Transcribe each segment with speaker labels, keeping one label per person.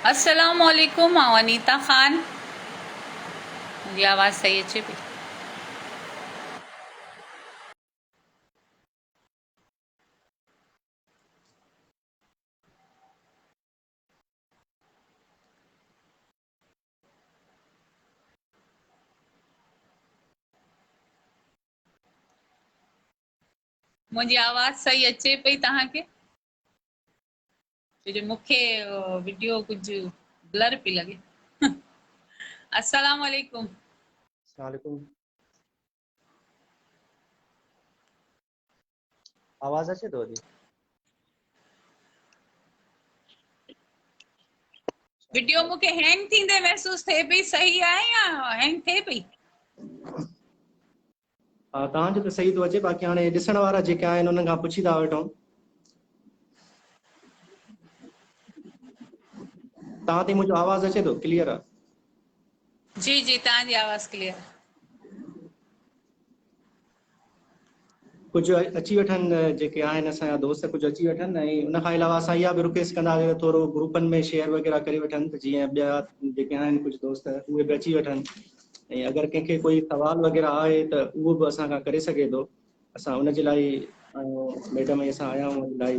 Speaker 1: अस्सलामुअलैकुम, अनीता खान। मुझी आवाज़ सही अचे पई? मुझी आवाज़ सही अचे पई तव्हांखे? छो जो मूंखे वीडियो कुछ ब्लर पई लगे। अस्सलामुअलैकुम।
Speaker 2: वालेकुम। आवाज अचे तो जी?
Speaker 1: वीडियो मूंखे हैंग थींदे महसूस थे पई, सही आहे या हैंग थे पई?
Speaker 2: तव्हांजो त सही थो अचे, बाक़ी हाणे ॾिसण वारा जेके आहिनि उन्हनि खां पुछी था वठूं। तव्हां ते मुंहिंजो आवाज़ अचे थो? क्लियर आहे?
Speaker 1: जी जी, तव्हांजी आवाज़ क्लियर।
Speaker 2: कुझु अची वठनि जेके आहिनि असांजा दोस्त, कुझु अची वठनि, ऐं उन खां अलावा असां इहा बि रिक्वेस्ट कंदासीं त थोरो ग्रुपनि में शेयर वग़ैरह करे वठनि, त जीअं ॿिया जेके आहिनि कुझु दोस्त उहे बि अची वठनि। ऐं अगरि कंहिंखे कोई सवाल वग़ैरह आहे त उहो बि असां खां करे सघे थो। असां उनजे लाइ मैडम असां आया आहियूं लाइ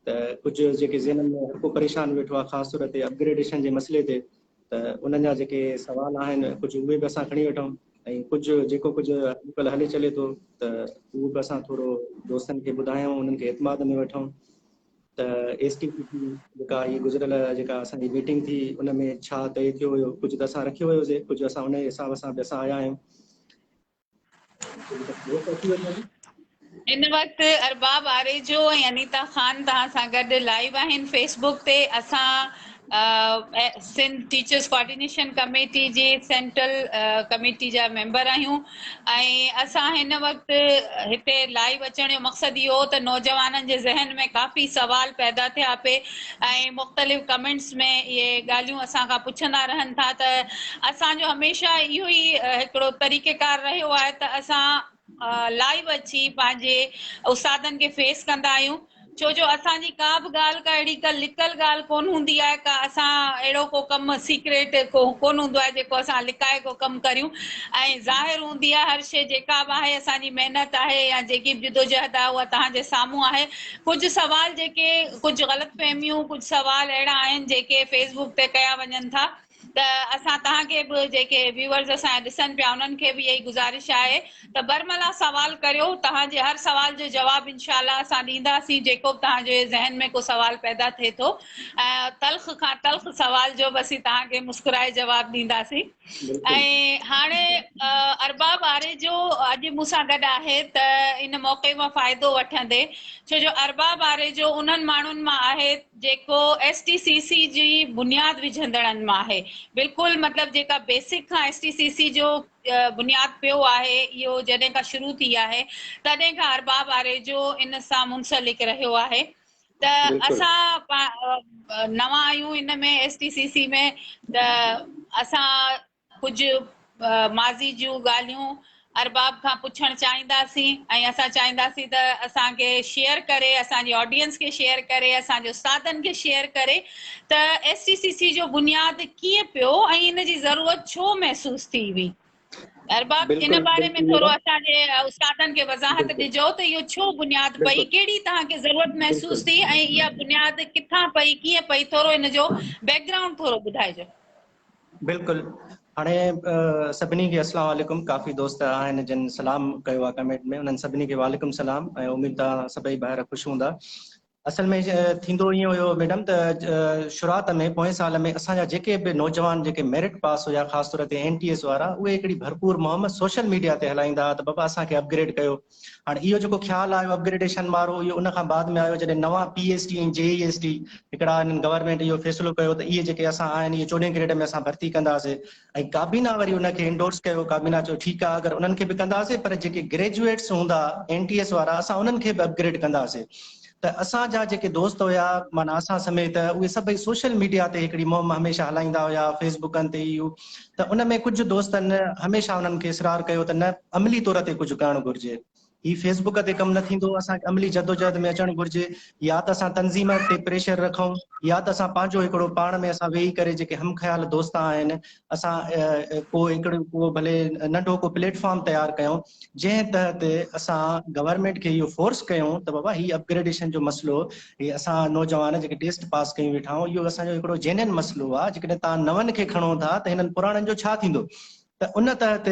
Speaker 2: त कुझु जेके ज़हन में हर को परेशान वेठो आहे, ख़ासि तौर ते अपग्रेडेशन जे मसइले ते, त उन्हनि जा जेके सवाल आहिनि कुझु उहे बि असां खणी वठूं। ऐं कुझु जेको कुझु अॼुकल्ह हले चले थो त उहो बि असां थोरो दोस्तनि खे ॿुधायूं, उन्हनि खे एतमाद में वठूं। त STCC जेका हीअ गुज़िरियल जेका असांजी मीटिंग थी उन में छा तइ थियो हुयो, कुझु त असां रखियो हुयोसीं, कुझु असां उन हिसाब सां बि असां आया आहियूं। दोस्त अची वञो।
Speaker 1: इन वक्त अरबाब आरेजो ऐं अनीता खान तव्हां सां गॾु लाइव आहिनि फेसबुक ते। असां सिंध टीचर्स कोऑर्डिनेशन कमेटी जी सेंट्रल कमेटी जा मेंबर आहियूं, ऐं असां हिन वक़्तु हिते लाइव अचण जो मक़सदु इहो हो त नौजवाननि जे ज़हन में काफ़ी सवाल पैदा थिया पे ऐं मुख़्तलिफ़ कमेंट्स में इहे ॻाल्हियूं असां खां पुछंदा रहनि था। त असांजो हमेशह इहो ई हिकिड़ो तरीक़ेकार रहियो आहे त असां लाइव अची पंहिंजे उस्तादनि खे फेस कंदा आहियूं, छो जो असांजी का बि ॻाल्हि का अहिड़ी का लिकल ॻाल्हि कोन हूंदी आहे, का असां अहिड़ो को कमु सीक्रेट कोन हूंदो आहे जेको असां लिकाए को कमु करियूं। ऐं ज़ाहिर हूंदी आहे हर शइ जेका बि आहे असांजी महिनत आहे या जेकी बि जिदोजहद आहे उहा तव्हांजे साम्हूं आहे। कुझु सवाल जेके कुझु ग़लतफ़हमियूं, कुझु सवाल अहिड़ा आहिनि जेके फेसबुक ते कया वञनि था, त असां तव्हांखे बि जेके व्यूअर्स असांजा ॾिसनि पिया उन्हनि खे बि इहा ई गुज़ारिश आहे त बरमला सवाल करियो। तव्हांजे हर सवाल जो जवाबु इंशाअल्लाह असां ॾींदासीं, जेको बि तव्हांजे ज़हन में को सवाल पैदा थिए थो। तल्ख़ खां तल्ख़ सवाल जो बि असीं तव्हांखे मुस्कुराए जवाबु ॾींदासीं। ऐं हाणे अरबाब आरेजो अॼु मूंसां गॾु आहे, त इन मौक़े मां फ़ाइदो वठंदे, छो जो अरबाब आरेजो उन्हनि माण्हुनि मां आहे जेको STCC जी बुनियादु विझंदड़नि मां आहे। बिल्कुलु मतिलबु जेका बेसिक खां STCC जो बुनियादु पियो आहे, इहो जॾहिं खां शुरू थी आहे तॾहिं खां अरबाब आरेजो इन सां मुंसलिक रहियो आहे। त असां नवां आहियूं इन में STCC में, त असां कुझु माज़ी जूं ॻाल्हियूं अरबाब खां पुछणु चाहींदासीं, ऐं असां चाहींदासीं त असांखे शेयर करे, असांजी ऑडियंस खे शेयर करे, असांजे उस्तादनि खे शेयर करे त STCC जो बुनियादु कीअं पियो ऐं इन जी ज़रूरत छो महसूस थी हुई। अरबाब इन बारे में थोरो असांजे उस्तादनि खे वज़ाहत ॾिजो त इहो छो बुनियादु पई, कहिड़ी तव्हांखे ज़रूरत महसूस थी ऐं इहा बुनियादु किथां पई, कीअं पई, थोरो इन जो बैकग्राउंड थोरो ॿुधाइजो।
Speaker 2: बिल्कुलु। हाणे सभिनी खे अस्सलाम वालेकुम। काफ़ी दोस्त आहिनि जिन सलाम कयो आहे कमेंट में, उन्हनि सभिनी खे वालेकुम सलाम ऐं उमेद आहे सभई ॿाहिरि ख़ुशि हूंदा। असल में थींदो ईअं हुयो मैडम त शुरूआत में पोएं साल में असांजा जेके बि नौजवान जेके मेरिट पास हुया, ख़ासि तौर ते NTS वारा, उहे हिकिड़ी भरपूर मुहिम सोशल मीडिया ते हलाईंदा त बाबा असांखे अपग्रेड कयो। हाणे इहो जेको ख़्यालु आयो अपग्रेडेशन वारो, इहो उन खां बाद में आयो जॾहिं नवां PhD ऐं JESD हिकिड़ा गवर्नमेंट इहो फ़ैसिलो कयो त इहे जेके असां आहिनि इहे 14 ग्रेड में असां भर्ती कंदासीं। ऐं काबीना वरी उनखे इंडोर्स कयो। काबीना चयो ठीकु आहे, अगरि उन्हनि खे बि कंदासीं, पर जेके ग्रेजुएट्स हूंदा NTS वारा असां उन्हनि खे बि अपग्रेड कंदासीं। त असांजा जेके दोस्त हुया, माना असां समेत, उहे सभई सोशल मीडिया ते हिकिड़ी मुहिम हमेशह हलाईंदा हुया, फेसबुकनि ते इहो। त उन में कुझु दोस्तनि हमेशह उन्हनि खे इसरार कयो त न, अमली तौर ते कुझु करणु घुरिजे। ही फेसबुक ते कम न थींदो, असांखे अमली जदोजहद में अचणु घुरिजे, या त असां तंज़ीम ते प्रेशर रखूं, या त असां पंहिंजो हिकिड़ो पाण में असां वेही करे जेके हम ख़्याल दोस्त आहिनि असां को भले नंढो को प्लेटफॉर्म तयारु कयूं जंहिं तहत असां गवर्नमेंट खे इहो फोर्स कयूं त बाबा ही अपग्रेडेशन जो मसइलो, ही असां नौजवान जेके टेस्ट पास कयूं वेठा आहियूं, इहो असांजो हिकिड़ो जेन्युइन मसइलो आहे। जेकॾहिं तव्हां नवनि खे खणो था त हिननि पुराणनि जो छा थींदो? त उन तहत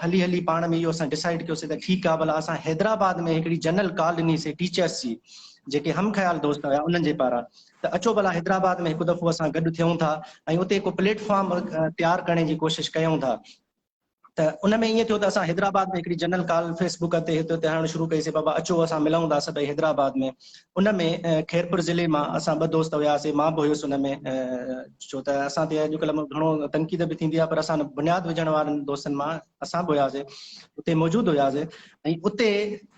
Speaker 2: हली हली पाण में इहो असां डिसाइड कयोसीं त ठीकु आहे भला असां हैदराबाद में हिकिड़ी जनरल कॉल ॾिनीसीं टीचर्स जी, जेके हम ख़्याल दोस्त हुया उन्हनि जे पारां, त अचो भला हैदराबाद में हिकु दफ़ो असां गॾु थियूं था ऐं उते हिकु प्लेटफॉर्म तयारु करण जी कोशिशि कयूं था। त उन में ईअं थियो त असां हैदराबाद में हिकिड़ी जनरल कॉल फेसबुक ते हिते हणणु शुरू कईसीं, बाबा अचो असां मिलूं था सभई हैदराबाद में। उन में खैरपुर ज़िले मां असां 2 दोस्त हुयासीं, मां बि हुयुसि उन में, छो त असां ते अॼुकल्ह घणो तनक़ीद बि थींदी आहे, पर असां बुनियाद विझण वारनि दोस्तनि मां असां बि हुयासीं, उते मौजूदु हुयासीं। ऐं उते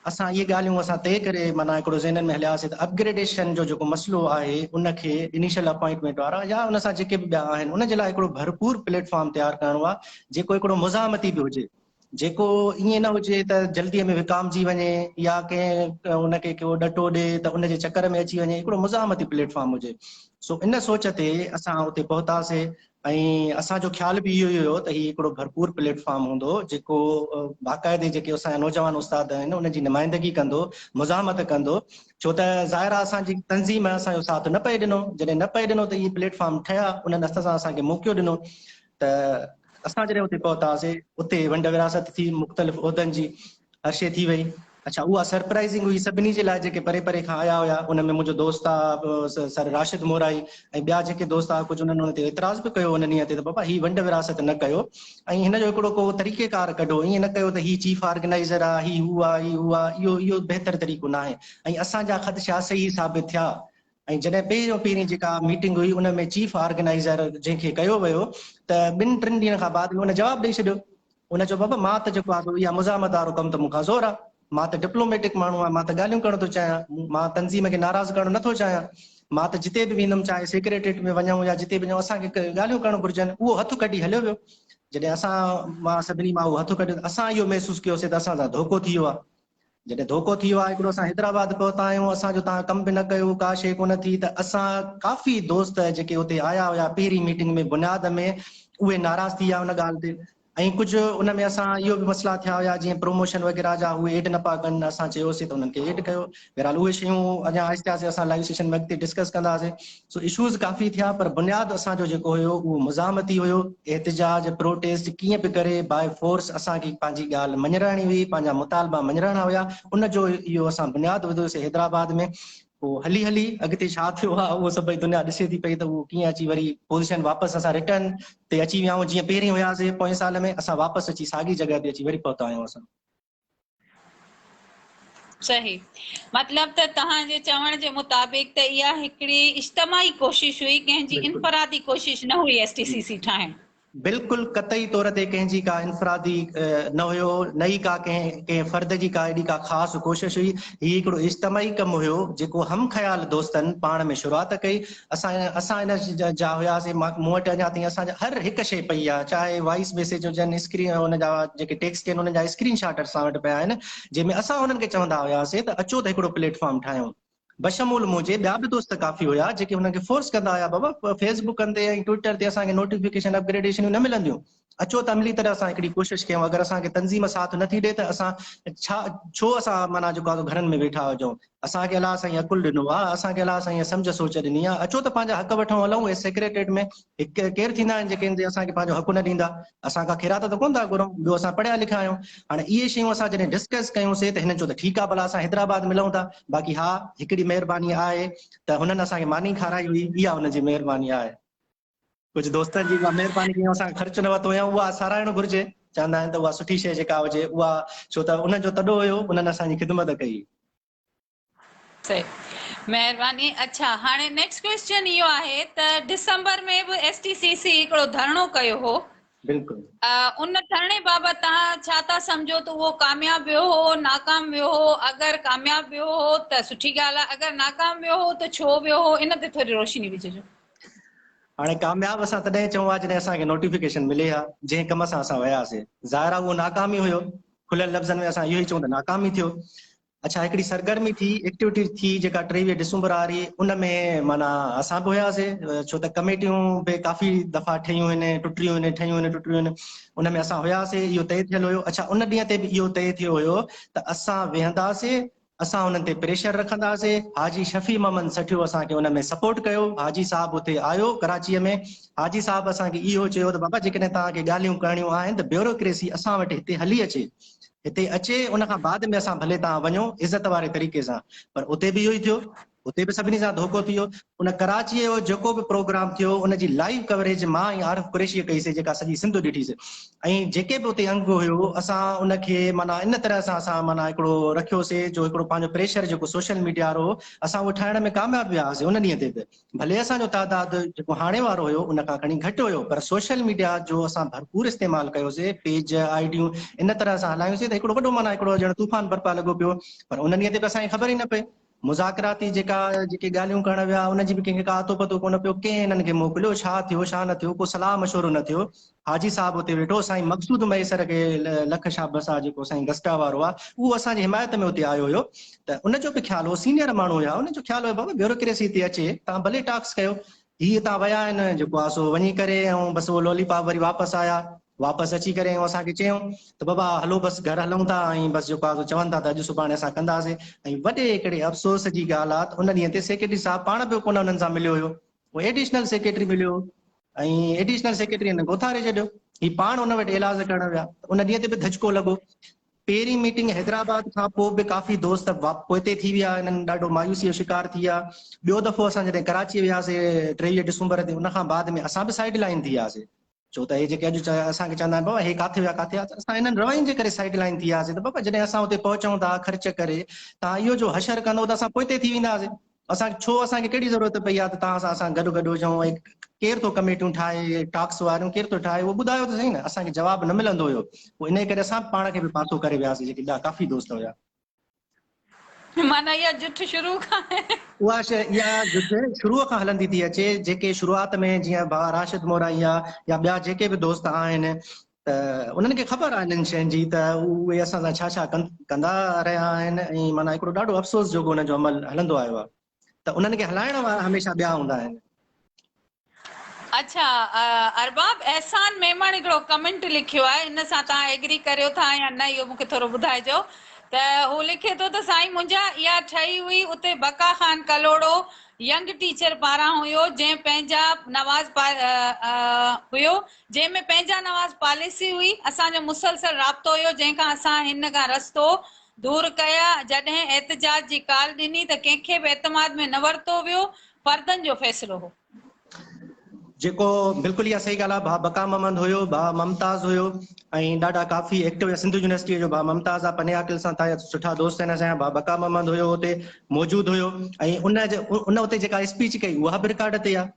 Speaker 2: असां इहे ॻाल्हियूं असां तय करे माना हिकिड़ो ज़हननि में हलियासीं त अपग्रेडेशन जो जेको मसइलो आहे उनखे इनिशियल अपॉइंटमेंट वारा या उन सां जेके बि ॿिया आहिनि उन जे लाइ हिकिड़ो भरपूर प्लेटफॉर्म तयारु करिणो आहे, जेको हिकिड़ो मुज़ाहमती बि हुजे, जेको ईअं न हुजे त जल्दीअ में विकामजी वञे या कंहिं उनखे को ॾटो ॾे त उनजे चकर में अची वञे, हिकिड़ो मुज़ाहमती प्लेटफॉर्म हुजे। सो इन सोच ते असां उते पहुतासीं ऐं असांजो ख़्याल बि इहो ई हुयो त हीउ हिकिड़ो भरपूर प्लेटफॉर्म हूंदो जेको बाक़ाइदे जेके असांजा नौजवान उस्ताद आहिनि उनजी नुमाइंदगी कंदो, मुज़ाहमत कंदो, छो त ज़ाहिर आहे असांजी तंज़ीम असांजो साथ न पए ॾिनो। जॾहिं न पए ॾिनो त इहे प्लेटफॉर्म ठहिया, उन्हनि हथ सां असांखे मौक़ो ॾिनो। त असां जॾहिं उते पहुतासीं उते वंड विरासत थी, मुख़्तलिफ़ उहिदनि जी हर्षे थी वई। अच्छा, उहा सरप्राइज़िंग हुई सभिनी जे लाइ जेके परे परे खां आया हुया। उन में मुंहिंजो दोस्त आहे सर राशिद मोराई ऐं ॿिया जेके दोस्त आहे, कुझु उन्हनि उन ते एतिराज़ बि कयो उन ॾींहं ते त बाबा हीअ वंड विरासत न कयो ऐं हिन जो हिकिड़ो को तरीक़ेकार कढो, ईअं न कयो त हीअ चीफ ऑर्गेनाइज़र आहे, हीअ हू आहे, हीअ हू आहे, इहो बहितर तरीक़ो न आहे। ऐं असांजा ख़दशा सही साबित थिया। ऐं जॾहिं पहिरीं जेका मीटिंग हुई उन में चीफ ऑर्गेनाइज़र जंहिंखे कयो वियो त 2-3 ॾींहंनि खां बाद में उन जवाबु ॾेई छॾियो। उन चयो बाबा मां त जेको आहे इहा मुज़ाहमत वारो कमु त मूंखां ज़ोर आहे, मां त डिप्लोमेटिक माण्हू आहियां, मां त ॻाल्हियूं करणु थो चाहियां, मां तंज़ीम खे नाराज़ करणु नथो चाहियां, मां त जिते बि वेंदुमि चाहे सेक्रेटरीट में वञूं या जिते बि वञूं असांखे ॻाल्हियूं करणु घुरिजनि। उहो हथु कढी हलियो वियो। जॾहिं असां मां सभिनी मां उहो हथु कढियो असां इहो महसूसु कयोसीं त असां सां धोखो थी वियो आहे। जॾहिं धोखो थी वियो आहे हिकिड़ो, असां हैदराबाद पहुता आहियूं, असांजो तव्हां कमु बि न कयो, का शइ कोन थी, त असां काफ़ी दोस्त जेके उते आया हुया पहिरीं मीटिंग में बुनियाद में उहे नाराज़ थी विया उन ॻाल्हि ते। ऐं कुझु उन में असां इहो बि मसइला थिया हुया जीअं प्रमोशन वग़ैरह जा, उहे एड न पिया कनि, असां चयोसीं त उन्हनि खे एड कयो। बहरहाल उहे शयूं अञा आहिस्ते आहिस्ते असां लाइव सेशन में अॻिते डिस्कस कंदासीं। सो इशूज़ काफ़ी थिया, पर बुनियाद असांजो जेको हुयो उहो मुज़ाहमती हुयो। एहतिजाज प्रोटेस्ट कीअं बि करे बाय फोर्स असांखे पंहिंजी ॻाल्हि मञराइणी हुई, पंहिंजा मुतालबा मञराइणा हुया। उनजो इहो असां बुनियाद विधोसीं हैदराबाद में। पोइ हली हली अॻिते छा थियो आहे उहो सभई दुनिया ॾिसे थी पई, त उहो कीअं अची वरी पोज़ीशन वापसि असां रिटर्न ते अची विया आहियूं। जीअं पहिरीं हुयासीं पोएं साल में, असां वापसि अची साॻी जॻह ते अची वरी पहुता आहियूं असां।
Speaker 1: सही, मतलब त तव्हांजे चवण जे मुताबिक़ त इहा हिकिड़ी इज्तमाही कोशिश हुई, कंहिंजी
Speaker 2: बिल्कुलु
Speaker 1: इनफरादी कोशिश न हुई
Speaker 2: जी,
Speaker 1: STCC ठाहिण।
Speaker 2: बिल्कुलु कतई तौर ते कंहिंजी का इनफरादी न हुयो, न ई का कंहिं फ़र्द जी का एॾी का ख़ासि कोशिशि हुई। हीउ हिकिड़ो इज्तमाही कमु हुयो जेको हम ख़्याल दोस्तनि पाण में शुरूआति कई। असां इन जा हुयासीं, मूं वटि अञा ताईं असांजा हर हिकु शइ पई आहे, चाहे वॉइस मैसेज हुजनि, स्क्रीन हुन जा जेके टेक्स्ट आहिनि उन जा स्क्रीन शॉट असां वटि पिया आहिनि, जंहिंमें असां हुननि खे चवंदा हुयासीं त अचो त हिकिड़ो प्लेटफॉर्म ठाहियूं। बशमूल मुंहिंजे ॿिया बि दोस्त काफ़ी हुया जेके हुनखे फोर्स कंदा हुया, बाबा फेसबुक ते ऐं ट्विटर ते असांखे नोटिफिकेशन अपग्रेडेशन न मिलंदियूं, अचो त अमली तरह असां हिकिड़ी कोशिशि कयूं। अगरि असांखे तंज़ीम साथ नथी ॾे त असां छो असां माना जेको आहे घरनि में वेठा हुजूं। असांखे अलाह साईं अकुल ॾिनो आहे, असांखे अलाह साईं सम्झ सोच ॾिनी आहे, अचो त पंहिंजा हक़ वठूं हलूं। ऐं सेक्रेटरीट में केरु थींदा आहिनि जेके असांखे पंहिंजो हक़ न ॾींदा, असांखां ख़ैरात त कोन था घुरूं, ॿियो असां पढ़िया लिखिया आहियूं। हाणे इहे शयूं असां जॾहिं डिस्कस कयूंसीं त हिननि चयो त ठीकु आहे भला असां हैदराबाद मिलूं था, बाक़ी हा हिकिड़ी महिरबानी आहे त हुननि असांखे मानी खाराई हुई, इहा हुनजी महिरबानी आहे। कुझु दोस्तनि जी महिरबानी कयूं, असां ख़र्च न वरितो या उहा साराइणु घुरिजे। चवंदा आहिनि त उहा सुठी शइ जेका हुजे उहा, छो त उन्हनि जो तॾो हुयो, उन्हनि असांजी ख़िदमत कई।
Speaker 1: सही, महिरबानी। अच्छा, हाणे नेक्स्ट क्वेश्चन इहो आहे त दिसंबर में बि STCC हिकिड़ो धरणो कयो हो।
Speaker 2: बिल्कुलु।
Speaker 1: उन धरणे बाबति तव्हां छा था सम्झो त उहो कामयाब वियो हो, नाकाम वियो हो? अगरि कामयाब वियो हो त सुठी ॻाल्हि आहे, अगरि नाकाम वियो हो त छो वियो हो? इन ते थोरी रोशनी विझिजो।
Speaker 2: हाणे कामयाब असां तॾहिं चऊं आहे जॾहिं असांखे नोटिफिकेशन मिले हा, जंहिं कम सां असां वियासीं। ज़ाहिर आहे उहो नाकामी हुयो, खुलियल लफ़्ज़नि में असां इहो ई चऊं त नाकामी थियो। अच्छा, हिकिड़ी सरगर्मी थी, एक्टिविटी थी जेका 23 डिसंबर वारी, उन में माना असां बि हुयासीं, छो त कमेटियूं बि काफ़ी दफ़ा ठहियूं आहिनि, टुटियूं आहिनि, ठहियूं आहिनि, टुटियूं आहिनि। उन में असां हुयासीं, इहो तइ थियल हुयो। अच्छा, उन ॾींहं ते बि इहो तइ थियो हुयो त असां वेहंदासीं, असां उन्हनि ते प्रेशर रखंदासीं। हाजी शफ़ी मोहम्मद सठियो असांखे उन में सपोर्ट कयो। हाजी साहब उते आयो कराचीअ में। हाजी साहब असांखे इहो चयो त बाबा जेकॾहिं तव्हांखे ॻाल्हियूं करणियूं आहिनि त ब्यूरोक्रेसी असां वटि हिते हली अचे, हिते अचे, उन खां बाद में असां भले तव्हां वञो इज़त वारे तरीक़े सां। पर उते बि इहो ई थियो, उते बि सभिनी सां धोखो थी वियो। उन कराचीअ जो जेको बि प्रोग्राम थियो उन जी लाइव कवरेज मां ऐं आरिफ कुरैशीअ कईसीं, जेका सॼी सिंध ॾिठीसीं। ऐं जेके बि उते अंग हुयो असां उनखे माना इन तरह सां असां माना हिकिड़ो रखियोसीं, जो हिकिड़ो पंहिंजो प्रेशर जेको सोशल मीडिया वारो असां उहो ठाहिण में कामयाबु विया हुआसीं उन ॾींहं ते बि। भले असांजो तादाद जेको हाणे वारो हुयो उन खां खणी घटि हुयो, पर सोशल मीडिया जो असां भरपूर इस्तेमालु कयोसीं, पेज आइडियूं इन तरह सां हलायूंसीं त हिकिड़ो वॾो माना हिकिड़ो ॼण तूफ़ान बर्पा लॻो पियो। पर उन ॾींहं ते बि असांखे ख़बर ई न पई। मुज़ाकराती जेके ॻाल्हियूं करण विया उनजी बि कंहिंखे का अतो पतो कोन पियो, कंहिं हिननि खे मोकिलियो, छा थियो छा न थियो, को सलाह मशवरो न थियो। हाजी साहब उते वेठो, साईं मक़सूद मैसर खे लख शाबस आहे, जेको साईं गस्टा वारो आहे, उहो असांजी हिमायत में उते आयो हुयो। त उनजो बि ख़्यालु हो, सीनियर माण्हू हुया, उनजो ख़्यालु हुयो बाबा ब्यूरोक्रेसी हिते अचे, तव्हां भले टास्क कयो। हीअ तव्हां विया आहिनि जेको आहे सो वञी करे ऐं बसि उहो लॉलीपॉप वरी वापसि आया, वापसि अची करे ऐं असांखे चयूं त बाबा हलो बसि घर हलूं था, ऐं बसि जेको आहे चवनि था त अॼु सुभाणे असां कंदासीं। ऐं वॾे हिकिड़े अफ़सोस जी ॻाल्हि आहे त उन ॾींहं ते सेक्रेटरी साहब पाण बि कोन उन्हनि सां मिलियो हुयो, उहो एडिशनल सेक्रेटरी मिलियो, ऐं एडिशनल सेक्रेटरी हिन गोथारे छॾियो। ही पाण उन वटि इलाज करण विया, उन ॾींहं ते बि धचको लॻो। पहिरीं मीटिंग हैदराबाद खां पोइ बि काफ़ी दोस्त पोइते थी विया, हिननि ॾाढो मायूसीअ जो शिकार थी विया। ॿियो दफ़ो असां जॾहिं कराची वियासीं 23 डिसंबर ते, उन खां बाद में असां बि साइड लाइन थी वियासीं, छो त हे जेके अॼु असांखे चवंदा आहिनि बाबा हे काथे विया काथे विया, असां हिननि रवैयनि जे करे साइड लाइन थी वियासीं। त बाबा जॾहिं असां उते पहुचूं था ख़र्च करे, तव्हां इहो जो हशर कंदो त असां पोइते थी वेंदासीं। असांखे कहिड़ी ज़रूरत पई आहे त तव्हां सां असां गॾु गॾु हुजूं, ऐं केरु थो कमेटियूं ठाहे, टास्क वारियूं केरु थो ठाहे, उहो ॿुधायो त सही न। असांखे जवाबु न मिलंदो हुयो, पोइ इन करे असां पाण खे बि पासो करे वियासीं, जेके काफ़ी दोस्त हुया।
Speaker 1: माना इहा जुठ शुरू खां
Speaker 2: उहा शइ इहा जुठ शुरूअ खां हलंदी थी अचे, जेके शुरूआत में जीअं भाउ राशिद मोराई आहे या ॿिया जेके बि दोस्त आहिनि, त उन्हनि खे ख़बर आहे इन्हनि शयुनि जी, त उहे असां सां छा छा कंदा रहिया आहिनि। ऐं माना हिकिड़ो ॾाढो अफ़सोस जोॻो हुनजो अमल हलंदो आयो आहे, त उन्हनि खे हलाइण वारा हमेशह ॿिया हूंदा आहिनि।
Speaker 1: अच्छा, अरबाब एहसान मेमण हिकिड़ो कमेंट लिखियो आहे, इन सां तव्हां एग्री करियो था या न इहो मूंखे थोरो ॿुधाइजो। त हू लिखे थो त साईं मुंहिंजा इहा ठही हुई उते बका ख़ान कलोड़ो यंग टीचर पारां हुयो, जंहिं पंहिंजा नवाज़ हुयो, जंहिंमें पंहिंजा नवाज़ पॉलिसी हुई। असांजो मुसलसल राब्तो हुयो, जंहिंखां असां हिन खां रस्तो दूर कया। जॾहिं एहतजाज जी कॉल ॾिनी त कंहिंखे बि एतमाद में न वरितो वियो, फर्दनि जो फ़ैसिलो हो।
Speaker 2: जेको बिल्कुलु इहा सही ॻाल्हि आहे, भाउ बका मोहम्मद हुयो, भाउ मुमताज़ हुयो, ऐं ॾाढा काफ़ी एक्टिव हुया। सिंधु यूनिवर्सिटीअ जो भाउ मुमताज़ आहे, पने आकिल सां तव्हां सुठा दोस्त आहिनि असांजा। भाउ बका मोहम्मद हुयो हुते मौजूदु हुयो, ऐं उन उते जेका स्पीच कई उहा बि रिकॉर्ड ते आहे।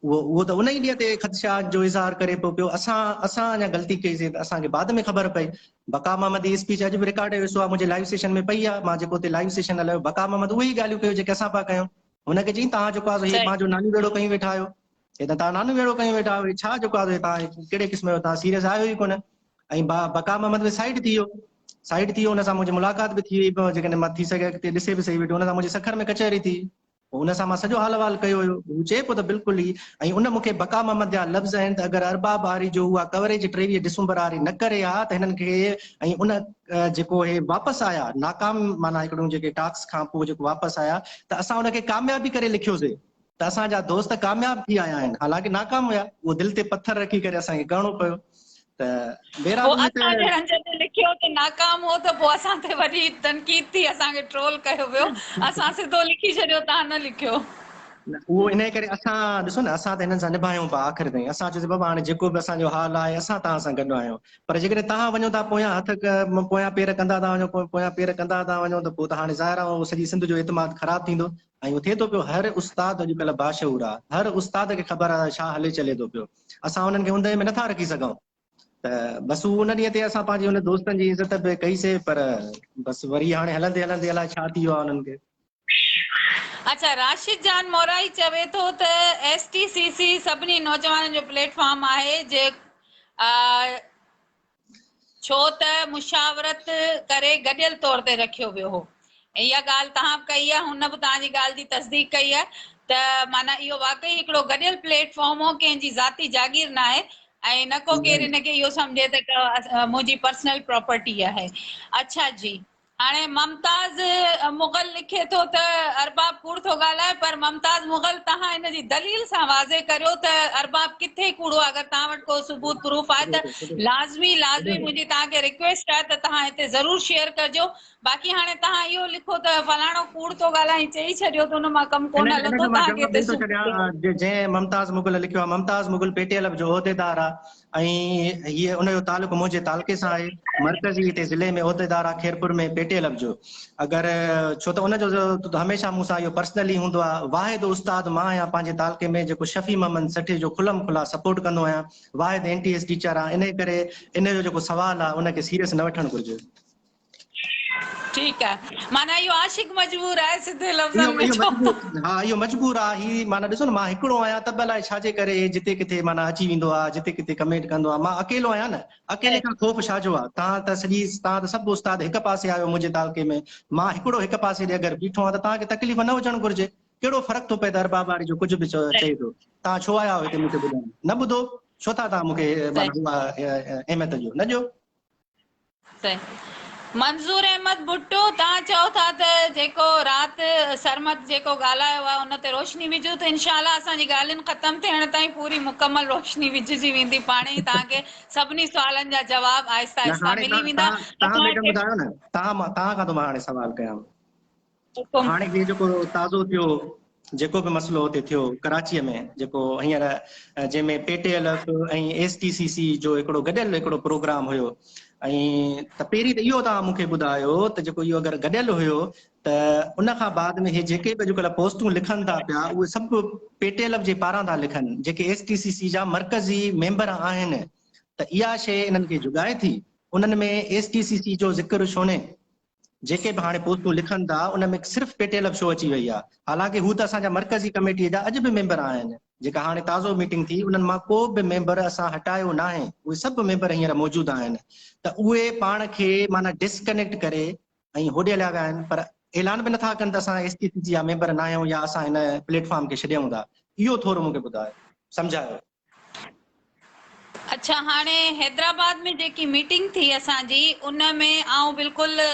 Speaker 2: उहो त उन ई ॾींहं ते ख़दशात जो इज़हार करे पियो। असां अञा ग़लती कईसीं त असांखे बाद में ख़बर पई। बका मोहम्मद जी स्पीच अॼु बि रिकॉर्ड विसो आहे, मुंहिंजे लाइव सेशन में पई आहे। मां जेको हुते लाइव सेशन हलायो, बका मोहम्मद उहे ई ॻाल्हियूं कयो जेके असां पिया कयूं। हुनखे चई तव्हां जेको आहे हे पंहिंजो नानी बेड़ो कयूं वेठा आहियो, हे त तव्हां नानी बेड़ो कयूं वेठा आहियो, छा जेको आहे तव्हां कहिड़े क़िस्म जो तव्हां सीरियस आहियो ई कोन। ऐं बका मोहम्मद बि साइड थी वियो, हुन सां मुंहिंजी मुलाक़ात बि थी वई, जेकॾहिं मां थी सघे अॻिते ॾिसे बि सही वेठो। हुन सां मुंहिंजी सखर में कचहरी थी, हुन सां मां सॼो हाल अहिवाल कयो हुयो। हू चए पियो त बिल्कुलु ई, ऐं उन मूंखे बका मोहम्मद जा लफ़्ज़ आहिनि त अगरि अरबाब वारी जो उहा कवरेज 23 डिसंबर वारी न करे हा त हिननि खे, ऐं उन जेको हे वापसि आया नाकाम, माना हिकिड़ो जेके टास्क खां पोइ जेको वापसि आया, त असां उनखे कामयाबी करे लिखियोसीं त असांजा दोस्त कामयाब थी आया आहिनि, हालांकि नाकाम हुया। उहो दिलि ते पथर रखी करे असांखे करिणो पियो। त बहरहाल
Speaker 1: पोइ असां जहिड़नि जॾहिं लिखियो त नाकाम हो, त पोइ असां ते वॾी तनक़ीद थी, असांखे ट्रोल कयो वियो। असां सिधो लिखी छॾियो, तव्हां न लिखियो।
Speaker 2: उहो इन करे असां ॾिसो न, असां त हिननि सां निभायूं पिया आख़िर ताईं। असां चयोसीं बाबा हाणे जेको बि असांजो हाल आहे असां तव्हां सां गॾु आहियूं, पर जेकॾहिं तव्हां वञो था पोयां पोयां पेर कंदा था वञो, पोयां पेर कंदा था वञो, त पोइ त हाणे ज़ाहिर आहे उहो सॼी सिंध जो एतमाद ख़राबु थींदो। ऐं उहो थिए थो पियो, हर उस्ताद अॼुकल्ह बाशऊर आहे, हर उस्ताद खे ख़बर आहे छा हले चले थो पियो। असां हुननि खे उंधे में नथा रखी सघूं। त बसि उन ॾींहं ते असां पंहिंजे हुन दोस्तनि जी इज़त बि कईसीं, पर बसि वरी हाणे हलंदे हलंदे अलाए छा थी वियो आहे हुननि खे।
Speaker 1: अच्छा, राशिद जान मोराई चवे थो त STCC सभिनी नौजवाननि जो प्लेटफॉर्म आहे, जे छो त मुशावरत करे गडियल तौर ते रखियो वियो हो। इहा ॻाल्हि तव्हां कई आहे, हुन बि तव्हांजी ॻाल्हि जी तस्दीक कई आहे त माना इहो वाकई हिकिड़ो गडियल प्लेटफॉर्म हो, कंहिंजी ज़ाती जागीर न आहे ऐं न को केरु हिनखे इहो सम्झे त मुंहिंजी पर्सनल प्रॉपर्टी आहे। अच्छा जी, हाणे मुमताज़ मुग़ल लिखे थो त अरबाब कूड़ थो ॻाल्हाए, पर मुमताज़ मुग़ल तव्हां हिन जी दलील सां वाज़े करियो त अरबाब किथे कूड़ो आहे। अगरि तव्हां वटि को सबूत प्रूफ आहे त लाज़मी मुंहिंजी तव्हांखे रिक्वेस्ट आहे त तव्हां हिते ज़रूरु शेयर कजो। बाक़ी हाणे तव्हां इहो लिखो त फलाणो कूड़ थो ॻाल्हाए चई छॾियो त हुन मां कमु कोन हलंदो, तव्हांखे हिते
Speaker 2: जंहिं मुमताज़ मुग़ल लिखियो आहे, मुमताज़ मुग़ल पेटीएल जो उहिदेदार आहे ऐं हीअ उनजो तालुक़ु मुंहिंजे तालुके सां आहे। मरकज़ी हिते ज़िले में उहिदेदार आहे खेरपुर में पेटीएल जो। अगरि छो त उनजो हमेशह मूंसां इहो पर्सनली हूंदो आहे। वाहिद उस्ताद मां आहियां पंहिंजे तालुके में जेको शफ़ी मोहम्मद सठी जो खुलम खुला सपोर्ट कंदो आहियां। वाहिद NTS टीचर आहे, इन करे इन जो जेको सुवाल आहे उनखे सीरियस न वठणु घुरिजे।
Speaker 1: ठीकु आहे, माना इहो आशिक मजबूर आहे, सिधे लफ़्ज़नि में चओ।
Speaker 2: हा, इहो मजबूर आहे। ही माना ॾिसो न, मां हिकिड़ो आहियां त भला छाजे करे जिते किथे माना अची वेंदो आहे, जिते किथे कमेंट कंदो आहे। मां अकेलो आहियां न, अकेले खां ख़ौफ़ छाजो आहे? तव्हां त सभु उस्ताद हिक पासे आहियो मुंहिंजे तालुके में, मां हिकिड़ो हिक पासे ॾे अगरि बीठो आहियां त तव्हांखे तकलीफ़ न हुजणु घुरिजे। कहिड़ो फ़र्क़ु थो पए त अरबाब वारी जो कुझु बि चए थो? तव्हां छो आया हो हिते मूंखे ॿुधायो? न ॿुधो छो था तव्हां मूंखे माना अहमियत ॾियो? न ॾियो।
Speaker 1: मंज़ूर अहमद भुट्टो, तव्हां चओ था त जेको राति सरमत जेको ॻाल्हायो आहे उन ते रोशनी विझो, त इनशाअल्लाह असांजी ॻाल्हियुनि ख़तमु थियण ताईं पूरी मुकमल रोशनी विझजी वेंदी। पाणे ई तव्हांखे सभिनी सुवालनि जा जवाब आहिस्ता आहिस्ता मिली वेंदा।
Speaker 2: तव्हां मैडम ॿुधायो न, तव्हां खां थो मां हाणे सवाल कयां। हाणे हे जेको ताज़ो थियो, जेको बि मसइलो हुते थियो कराचीअ में, जेको हींअर जंहिंमें पेटीएलएफ ऐं STCC जो हिकिड़ो गॾियल हिकिड़ो प्रोग्राम हुयो, ऐं त पहिरीं त इहो तव्हां मूंखे ॿुधायो त जेको इहो अगरि गॾियल हुयो त उन खां बाद में हे जेके बि अॼुकल्ह पोस्टूं लिखनि था पिया उहे सभु पेटीएलएफ जे पारां था लिखनि, जेके STCC जा मरकज़ी मेंबर आहिनि। त इहा शइ इन्हनि खे जुगाए थी, उन्हनि में STCC जो ज़िक्र छो ने? जेके बि हाणे पोस्टूं लिखनि था उन में सिर्फ़ु पेटीएलएफ छो अची वई आहे? हालांकि हू त असांजा मरकज़ी कमेटीअ जा अॼु बि मेंबर आहिनि। जेका हाणे ताज़ो मीटिंग थी उन्हनि मां को बि मेंबर असां हटायो न आहे, उहे सभु मेंबर हींअर मौजूदु आहिनि। त उहे पाण खे माना डिस्कनेक्ट करे ऐं होॾे हलिया विया आहिनि, पर ऐलान बि नथा कनि त असां STCC जा मेंबर न आहियूं या असां हिन प्लेटफॉर्म खे छॾियूं था। इहो थोरो मूंखे ॿुधायो, सम्झायो।
Speaker 1: अच्छा, हाणे हैदराबाद में जेकी मीटिंग थी असांजी उन में आउं बिल्कुलु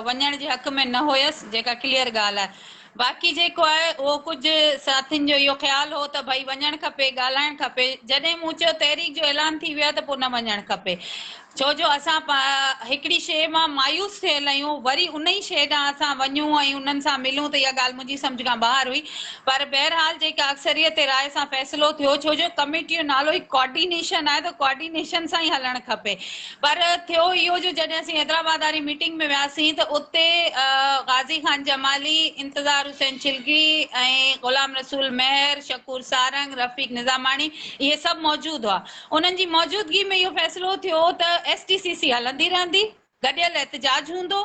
Speaker 1: वञण जे हक़ में न हुयसि, जेका क्लियर ॻाल्हि आहे। बाक़ी जेको आहे उहो कुझु साथियुनि जो इहो ख़्यालु हो त भई वञणु खपे, ॻाल्हाइणु खपे। जॾहिं मूं चयो तहरीक जो ऐलान थी वियो आहे त पोइ न वञणु खपे, छो जो असां हिकिड़ी शइ मां मायूस थियल आहियूं, वरी उन ई शइ ॾांहुं असां वञूं ऐं उन्हनि सां मिलूं त इहा ॻाल्हि मुंहिंजी सम्झ खां ॿाहिरि हुई। पर बहरहाल जेका अक्सरियत राय सां फ़ैसिलो थियो, छो जो कमेटी जो नालो ई कोऑर्डिनेशन आहे त कोऑर्डिनेशन सां ई हलणु खपे। पर थियो इहो जो जॾहिं असीं हैदराबाद वारी मीटिंग में वियासीं त उते गाज़ी ख़ान जमाली, इंतज़ार हुसैन चिलगी ऐं ग़ुलाम रसूल महर, शकूर सारंग, रफ़ीक निज़ामाणी, इहे सभु मौजूदु हुआ। उन्हनि जी मौजूदगी में इहो फ़ैसिलो थियो त STCC हलंदी रहंदी, गॾियल एहतजाज हूंदो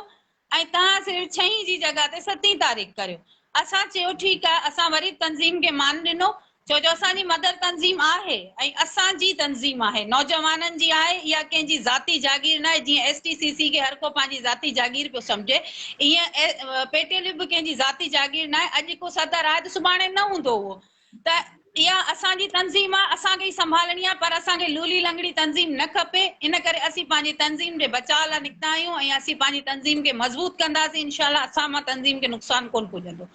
Speaker 1: ऐं तव्हां सिर्फ़ु 6 जी जॻह ते 7 तारीख़ करियो। असां चयो ठीकु आहे, असां वरी तंज़ीम खे मान ॾिनो, छो जो असांजी मदर तंज़ीम आहे ऐं असांजी तंज़ीम आहे, नौजवाननि जी आहे, इहा कंहिंजी ज़ाती जागीर न आहे। जीअं STCC खे हर को पंहिंजी ज़ाती जागीर पियो सम्झे, ईअं पेटीएलएफ बि कंहिंजी ज़ाती जागीर न आहे। अॼु को सदर आहे त सुभाणे न हूंदो उहो, त इहा असांजी तंज़ीम आहे, असांखे ई संभालणी आहे। पर असांखे लूली लंगड़ी तंज़ीम न खपे, इन करे असीं पंहिंजी तंज़ीम जे बचाव लाइ निकिता आहियूं ऐं असीं पंहिंजी तंज़ीम खे मज़बूत कंदासीं। इनशाअल्लाह असां मां तंज़ीम खे नुक़सानु कोन पुॼंदो।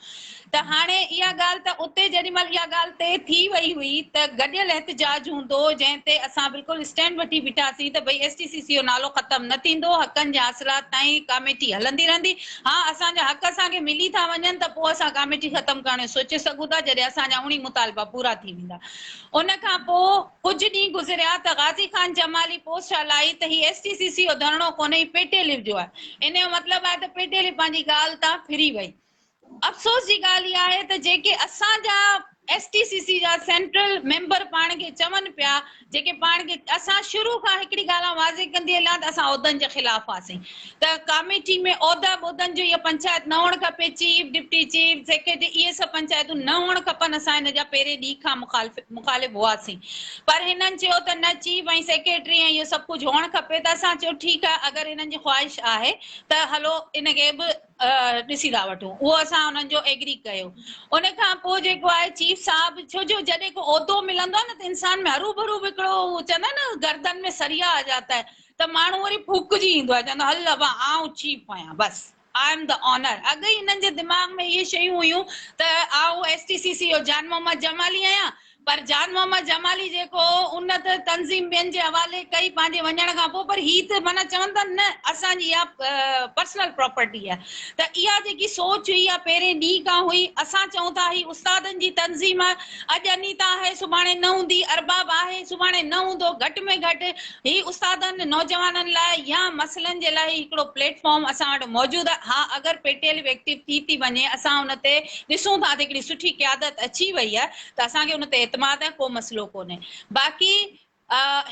Speaker 1: त हाणे इहा ॻाल्हि त उते जेॾी महिल इहा ॻाल्हि तइ थी वई हुई त गॾियल एहतजाज हूंदो, जंहिं ते असां बिल्कुलु स्टैंड वठी बीठासीं त भई STCC जो नालो ख़तमु न थींदो, हक़नि जे हासिलात ताईं कमेटी हलंदी रहंदी। हा, असांजा हक़ असांखे मिली था वञनि त पोइ असां कमेटी ख़तमु करण जो सोचे सघूं था, जॾहिं असांजा उणी मुतालबा पूरा थी वेंदा। उन खां पोइ कुझु ॾींहं गुज़रिया त गाज़ी ख़ान जमाली पोस्ट हलाई त ही STCC जो धरणो कोन्हे, ही पेटीएलएफ जो आहे। इन जो मतिलबु आहे त पेटीएलएफ पंहिंजी ॻाल्हि तां फिरी वई। अफ़सोस जी ॻाल्हि इहा आहे त जेके असांजा STCC जा सेंट्रल मेंबर पाण खे चवनि पिया, जेके पाण खे असां शुरू खां हिकिड़ी ॻाल्हि वाज़े कंदी हलियां त असां उहिदनि जे ख़िलाफ़ हुआसीं त कमेटी में उहिदा उहिदनि जो इहा पंचायत न हुअणु खपे, चीफ डिप्टी चीफ सेक्रेटरी इहे सभु पंचायतूं न हुअणु खपनि। असां हिन जा पहिरें ॾींहं खां मुखालिफ़ हुआसीं, पर हिननि चयो त न चीफ ऐं सेक्रेटरी ऐं इहो सभु कुझु हुअणु खपे। त असां चयो ठीकु आहे, अगरि हिननि जी ख़्वाहिश आहे त हलो इनखे बि ॾिसी था वठूं। उहो असां हुननि जो एग्री कयो। उन खां पोइ जेको आहे चीफ साहब, छो जो जॾहिं को उहिदो मिलंदो आहे न त इंसान में हरू भरू बि हिकिड़ो चवंदा आहिनि न गर्दन में सरिया आ जाता है, त माण्हू वरी फूकिजी ईंदो आहे, चवंदो हल अबा आऊं चीफ आहियां, बसि आई एम द ऑनर। अॻ ई हिननि जे दिमाग़ में इहे शयूं हुयूं त आऊं STCC जो जान मोहम्मद जमाली आहियां, पर जान मोहम्मद जमाली जेको उन त तंज़ीम ॿियनि जे हवाले कई पंहिंजे वञण खां पोइ, पर ही त माना चवनि था न असांजी इहा पर्सनल प्रॉपर्टी आहे। त इहा जेकी सोच हुई इहा पहिरें ॾींहं खां हुई। असां चऊं था ही उस्तादनि जी तंज़ीम आहे, अॼु अनीता आहे सुभाणे न हूंदी, अरबाब आहे सुभाणे न हूंदो, घटि में घटि ही उस्तादनि नौजवाननि लाइ या मसइलनि जे लाइ हिकिड़ो प्लेटफॉर्म असां वटि मौजूदु आहे। हा, अगरि पेटेल एक्टिव थी वञे, असां उन ते ॾिसूं था त हिकिड़ी सुठी क़यादत अची वई आहे, त असांखे उन ते एतमाद आहे, को मसइलो कोन्हे। बाक़ी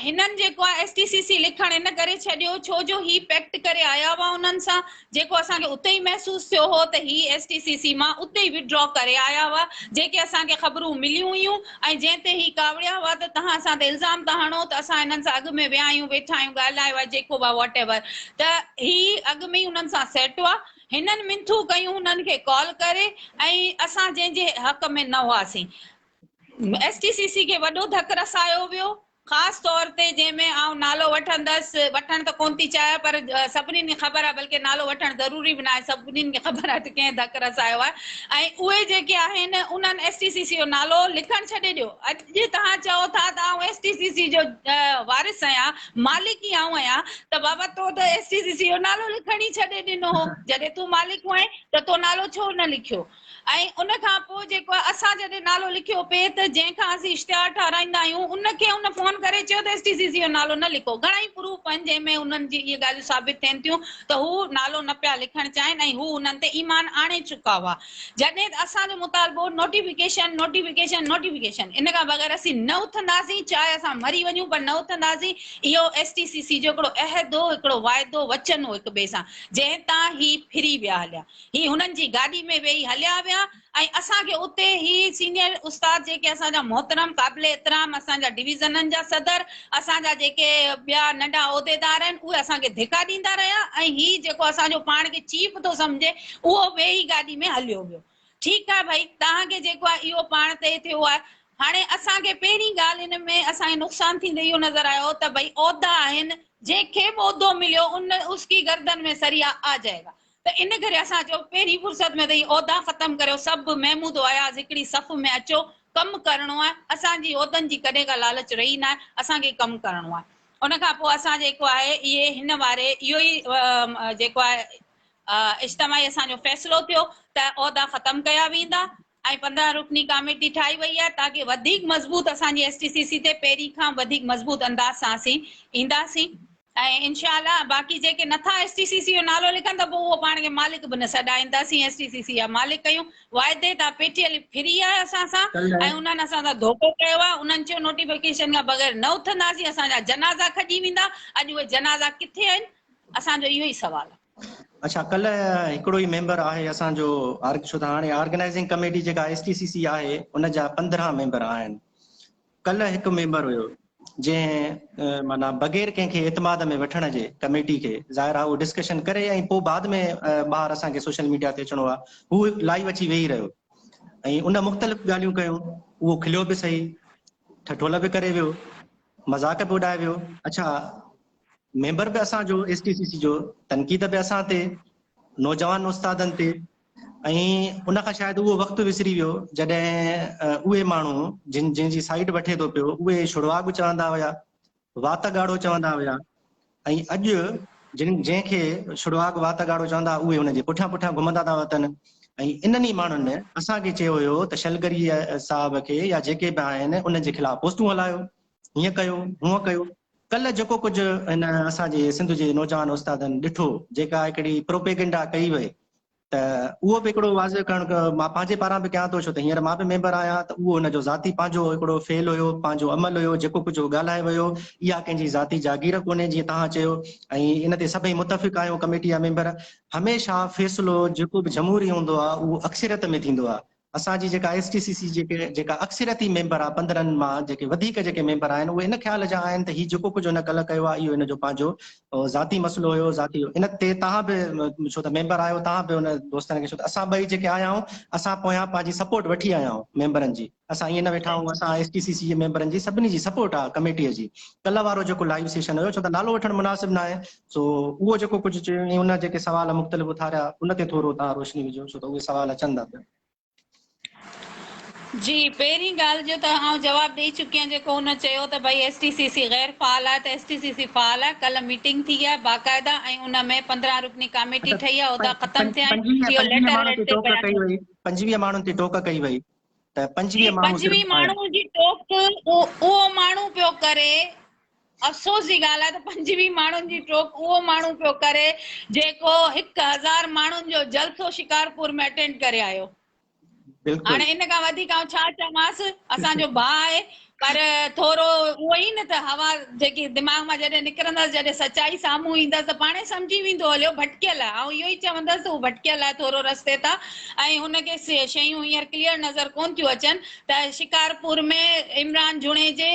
Speaker 1: हिननि जेको आहे STCC लिखणु इन करे छॾियो छो जो ही पैक्ट करे आया हुआ उन्हनि सां, जेको असांखे उते ई महसूसु थियो हो त ही STCC मां उते ई विड्रॉ करे आया हुआ, जेके असांखे ख़बरूं मिलियूं हुयूं ऐं जंहिं ते ही कावड़िया हुआ त तव्हां असां ते इल्ज़ाम था हणो त असां हिननि सां अॻु में विया आहियूं, वेठा आहियूं, ॻाल्हायो आहे, जेको बि वॉट एवर। त ही अॻु में ई उन्हनि सां सेट हुआ। हिननि मिंथू कयूं हुननि खे कॉल करे, ऐं असां जंहिंजे हक़ में न हुआसीं। STCC खे वॾो धकु रसायो वियो, ख़ासि तौर ते जंहिंमें आउं नालो वठंदसि, वठणु त कोन थी चाहियां, पर सभिनीनि खे ख़बर आहे, बल्कि नालो वठणु ज़रूरी बि न आहे, सभिनीनि खे ख़बर आहे त कंहिं धकु रसायो आहे। ऐं उहे जेके आहिनि उन्हनि STCC जो नालो लिखणु छॾे ॾियो। अॼु तव्हां चओ था त आउं STCC जो वारिस आहियां, मालिक ई आउं आहियां, त बाबा तो त STCC जो नालो लिखण ई छॾे ॾिनो हो। जॾहिं तूं मालिक आहीं त तो नालो छो न लिखियो? ऐं उन खां पोइ जेको आहे असां जॾहिं नालो लिखियो पिए त जंहिंखां असीं इश्तिहार ठाराईंदा आहियूं उनखे उन फोन करे चयो त STCC जो नालो न लिखो। घणेई प्रूफ आहिनि जंहिंमें उन्हनि जी इहे ॻाल्हियूं साबित थियनि थियूं त हू नालो न पिया लिखणु चाहिनि ऐं हू उन्हनि ते ईमान आणे चुका हुआ। जॾहिं असांजो मुतालबो नोटिफिकेशन नोटिफिकेशन नोटिफिकेशन, इन खां बग़ैर असीं न उथंदासीं, चाहे असां मरी वञूं पर न उथंदासीं। इहो STCC जो हिकिड़ो अहद हो, हिकिड़ो वाइदो वचन हो हिक ॿिए सां, जंहिं तां ही फिरी विया हलिया। ही हुननि जी गाॾी में वेही हलिया विया ऐं असांखे उते ही सीनियर उस्ताद जेके असांजा मोहतरम क़ाबिल एतिराम असांजा डिवीज़ननि जा सदर, असांजा जेके ॿिया नंढा उहिदेदार आहिनि, उहे असांखे धिका ॾींदा रहिया ऐं ही जेको असांजो पाण खे चीफ थो सम्झे उहो वेही गाॾी में हलियो वियो। ठीकु आहे भई, तव्हांखे जेको आहे इहो पाण ते थियो आहे। हाणे असांखे पहिरीं ॻाल्हि हिन में असांखे नुक़सानु थींदे इहो नज़र आयो त भई उहिदा आहिनि, जंहिंखे बि उहिदो मिलियो उन उसकी गर्दन में सरिया आ जाएगा। त इन करे असां चयो पहिरीं फुर्सत में त इहे उहिदा ख़तमु करियो, सभु महमूद अयाज़ हिकिड़ी सफ़ में अचो, कमु करिणो आहे। असांजी उहिदनि जी कॾहिं का लालच रही न आहे, असांखे कमु करिणो आहे। उन खां पोइ असां जेको आहे इहे हिन वारे इहो ई जेको आहे इज्तिमाही असांजो फ़ैसिलो थियो त उहिदा ख़तमु कया वेंदा ऐं 15 रुकनी कमेटी ठाही वई आहे ताकि वधीक मज़बूत असांजी STCC ते पहिरीं खां वधीक मज़बूत अंदाज़ सां असीं ईंदासीं। ऐं इंशाअल्लाह बाक़ी जेके नथा STCC जो नालो लिखनि त पोइ उहो पाण खे मालिक बि न सॾाईंदासीं, STCC जा मालिक कयूं। वाइदे तां पेटियल फिरी आहे असां सां ऐं उन्हनि असां सां धोखो कयो आहे। उन्हनि चयो नोटिफिकेशन खां बग़ैर न उथंदासीं, असांजा जनाज़ा खॼी वेंदा। अॼु उहे जनाज़ा किथे आहिनि? असांजो इहो ई सुवाल आहे।
Speaker 2: अच्छा, कल हिकिड़ो ई मेंबर आहे असांजो, छो त हाणे ऑर्गेनाइज़िंग कमेटी जेका STCC आहे उन जा 15 मेंबर आहिनि। कल हिकु मेंबर हुयो जंहिं माना बग़ैर कंहिंखे एतमाद में वठण जे कमेटी खे ज़ाहिर आहे उहो डिस्कशन करे ऐं पोइ बाद में ॿाहिरि असांखे सोशल मीडिया ते अचिणो आहे, हू लाइव अची वेही रहियो ऐं उन मुख़्तलिफ़ ॻाल्हियूं कयूं। उहो खिलियो बि सही, ठठोल बि करे वियो, मज़ाक बि उॾाए वियो। अच्छा, मेंबर बि असांजो STCC जो, तनक़ीद बि असां ते, नौजवान उस्तादनि ते, ऐं उन खां शायदि उहो वक़्तु विसरी वियो जॾहिं उहे माण्हू जंहिंजी साइड वठे थो पियो उहे शुड़वाग चवंदा हुया, वात ॻाढ़ो चवंदा हुया ऐं अॼु जंहिंखे शुड़वाग वात ॻाढ़ो चवंदा उहे हुनजे पुठियां पुठियां घुमंदा था वतनि। ऐं इन्हनि ई माण्हुनि असांखे चयो हुयो त शलगरीअ साहब खे या जेके बि आहिनि उन जे ख़िलाफ़ पोस्टूं हलायो, हीअं कयो हूअं कयो। कल्ह जेको कुझु हिन असांजे सिंध जे नौजवान उस्तादनि ॾिठो, जेका हिकिड़ी प्रोपेगेंडा कई वई त उहो बि हिकिड़ो वाज़िब करणु मां पंहिंजे पारां बि कयां थो, छो त हींअर मां बि मेंबर आहियां, त उहो हुनजो ज़ाती पंहिंजो हिकिड़ो फेल हुयो, पंहिंजो अमल हुयो, जेको कुझु ॻाल्हाए वियो इहा कंहिंजी ज़ाती जागीर कोन्हे जीअं तव्हां चयो, ऐं इन ते सभई मुतफ़िक़ आहियूं कमेटी जा मेंबर। हमेशह फ़ैसिलो जेको बि जमहूरी हूंदो आहे उहो अक्सरियत में थींदो आहे। असांजी जेका STCC जेका अक्सरियती मेंबर आहे 15 मां जेके वधीक जेके मेंबर आहिनि उहे इन ख़्याल जा आहिनि त हीउ जेको कुझु हुन कल्ह कयो आहे इहो हिनजो पंहिंजो ज़ाती मसइलो हुयो, ज़ाती इन ते तव्हां बि छो त मेंबर आहियो, तव्हां बि हुन दोस्तनि खे, छो त असां ॿई जेके आया आहियूं असां पोयां पंहिंजी सपोर्ट वठी आया आहियूं मेंबरनि जी। असां ईअं न वेठा आहियूं, असां STCC जे मेंबरनि जी सभिनी जी सपोर्ट आहे कमेटीअ जी। कल्ह वारो जेको लाइव सेशन हुयो, छो त नालो वठणु मुनासिब न आहे, सो उहो जेको कुझु चयो उन जेके सवाल मुख़्तलिफ़ उथारिया उन ते थोरो तव्हां रोशनी विझो, छो त उहे सवाल अचनि था पिया।
Speaker 1: जी, पहिरीं ॻाल्हि जो त आउं जवाबु ॾेई चुकी आहियां, जेको हुन चयो त भई STCC गैर फ़ाल आहे, त STCC फ़ाल आहे। कल्ह मीटिंग थी आहे बाक़ाइदा, ऐं उन में 15 रुकनी कमेटी ठही आहे, उहिदा ख़तम थिया आहिनि, इहो
Speaker 2: 25
Speaker 1: लेटर
Speaker 2: माण्हुनि
Speaker 1: हेड
Speaker 2: ते
Speaker 1: ते
Speaker 2: टोक
Speaker 1: पिया
Speaker 2: कई
Speaker 1: आहिनि।
Speaker 2: वई, 25 माण्हुनि ते टोक कई वई, त 25
Speaker 1: जी,
Speaker 2: माण्हू
Speaker 1: 25
Speaker 2: सिर्फ़ु आया।
Speaker 1: माण्हू जी टोक उहो माण्हू पियो करे, अफ़सोस जी ॻाल्हि आहे त 25 माण्हुनि जी टोक उहो माण्हू पियो करे जेको 1000 माण्हुनि जो जलसो शिकारपुर में अटेंड करे आयो। हाणे इन खां वधीक आउं छा चवांसि, असांजो भाउ आहे, पर थोरो उहो ई न त हवा जेकी दिमाग़ मां जॾहिं निकिरंदसि, जॾहिं सचाई साम्हूं ईंदसि त पाणे सम्झी वेंदो हलियो भटकियल आहे। ऐं इहो ई चवंदसि हू भटकियल आहे थोरो रस्ते तां, ऐं हुनखे शयूं हींअर क्लियर नज़र कोन थियूं अचनि त शिकारपुर में इमरान जुणेजे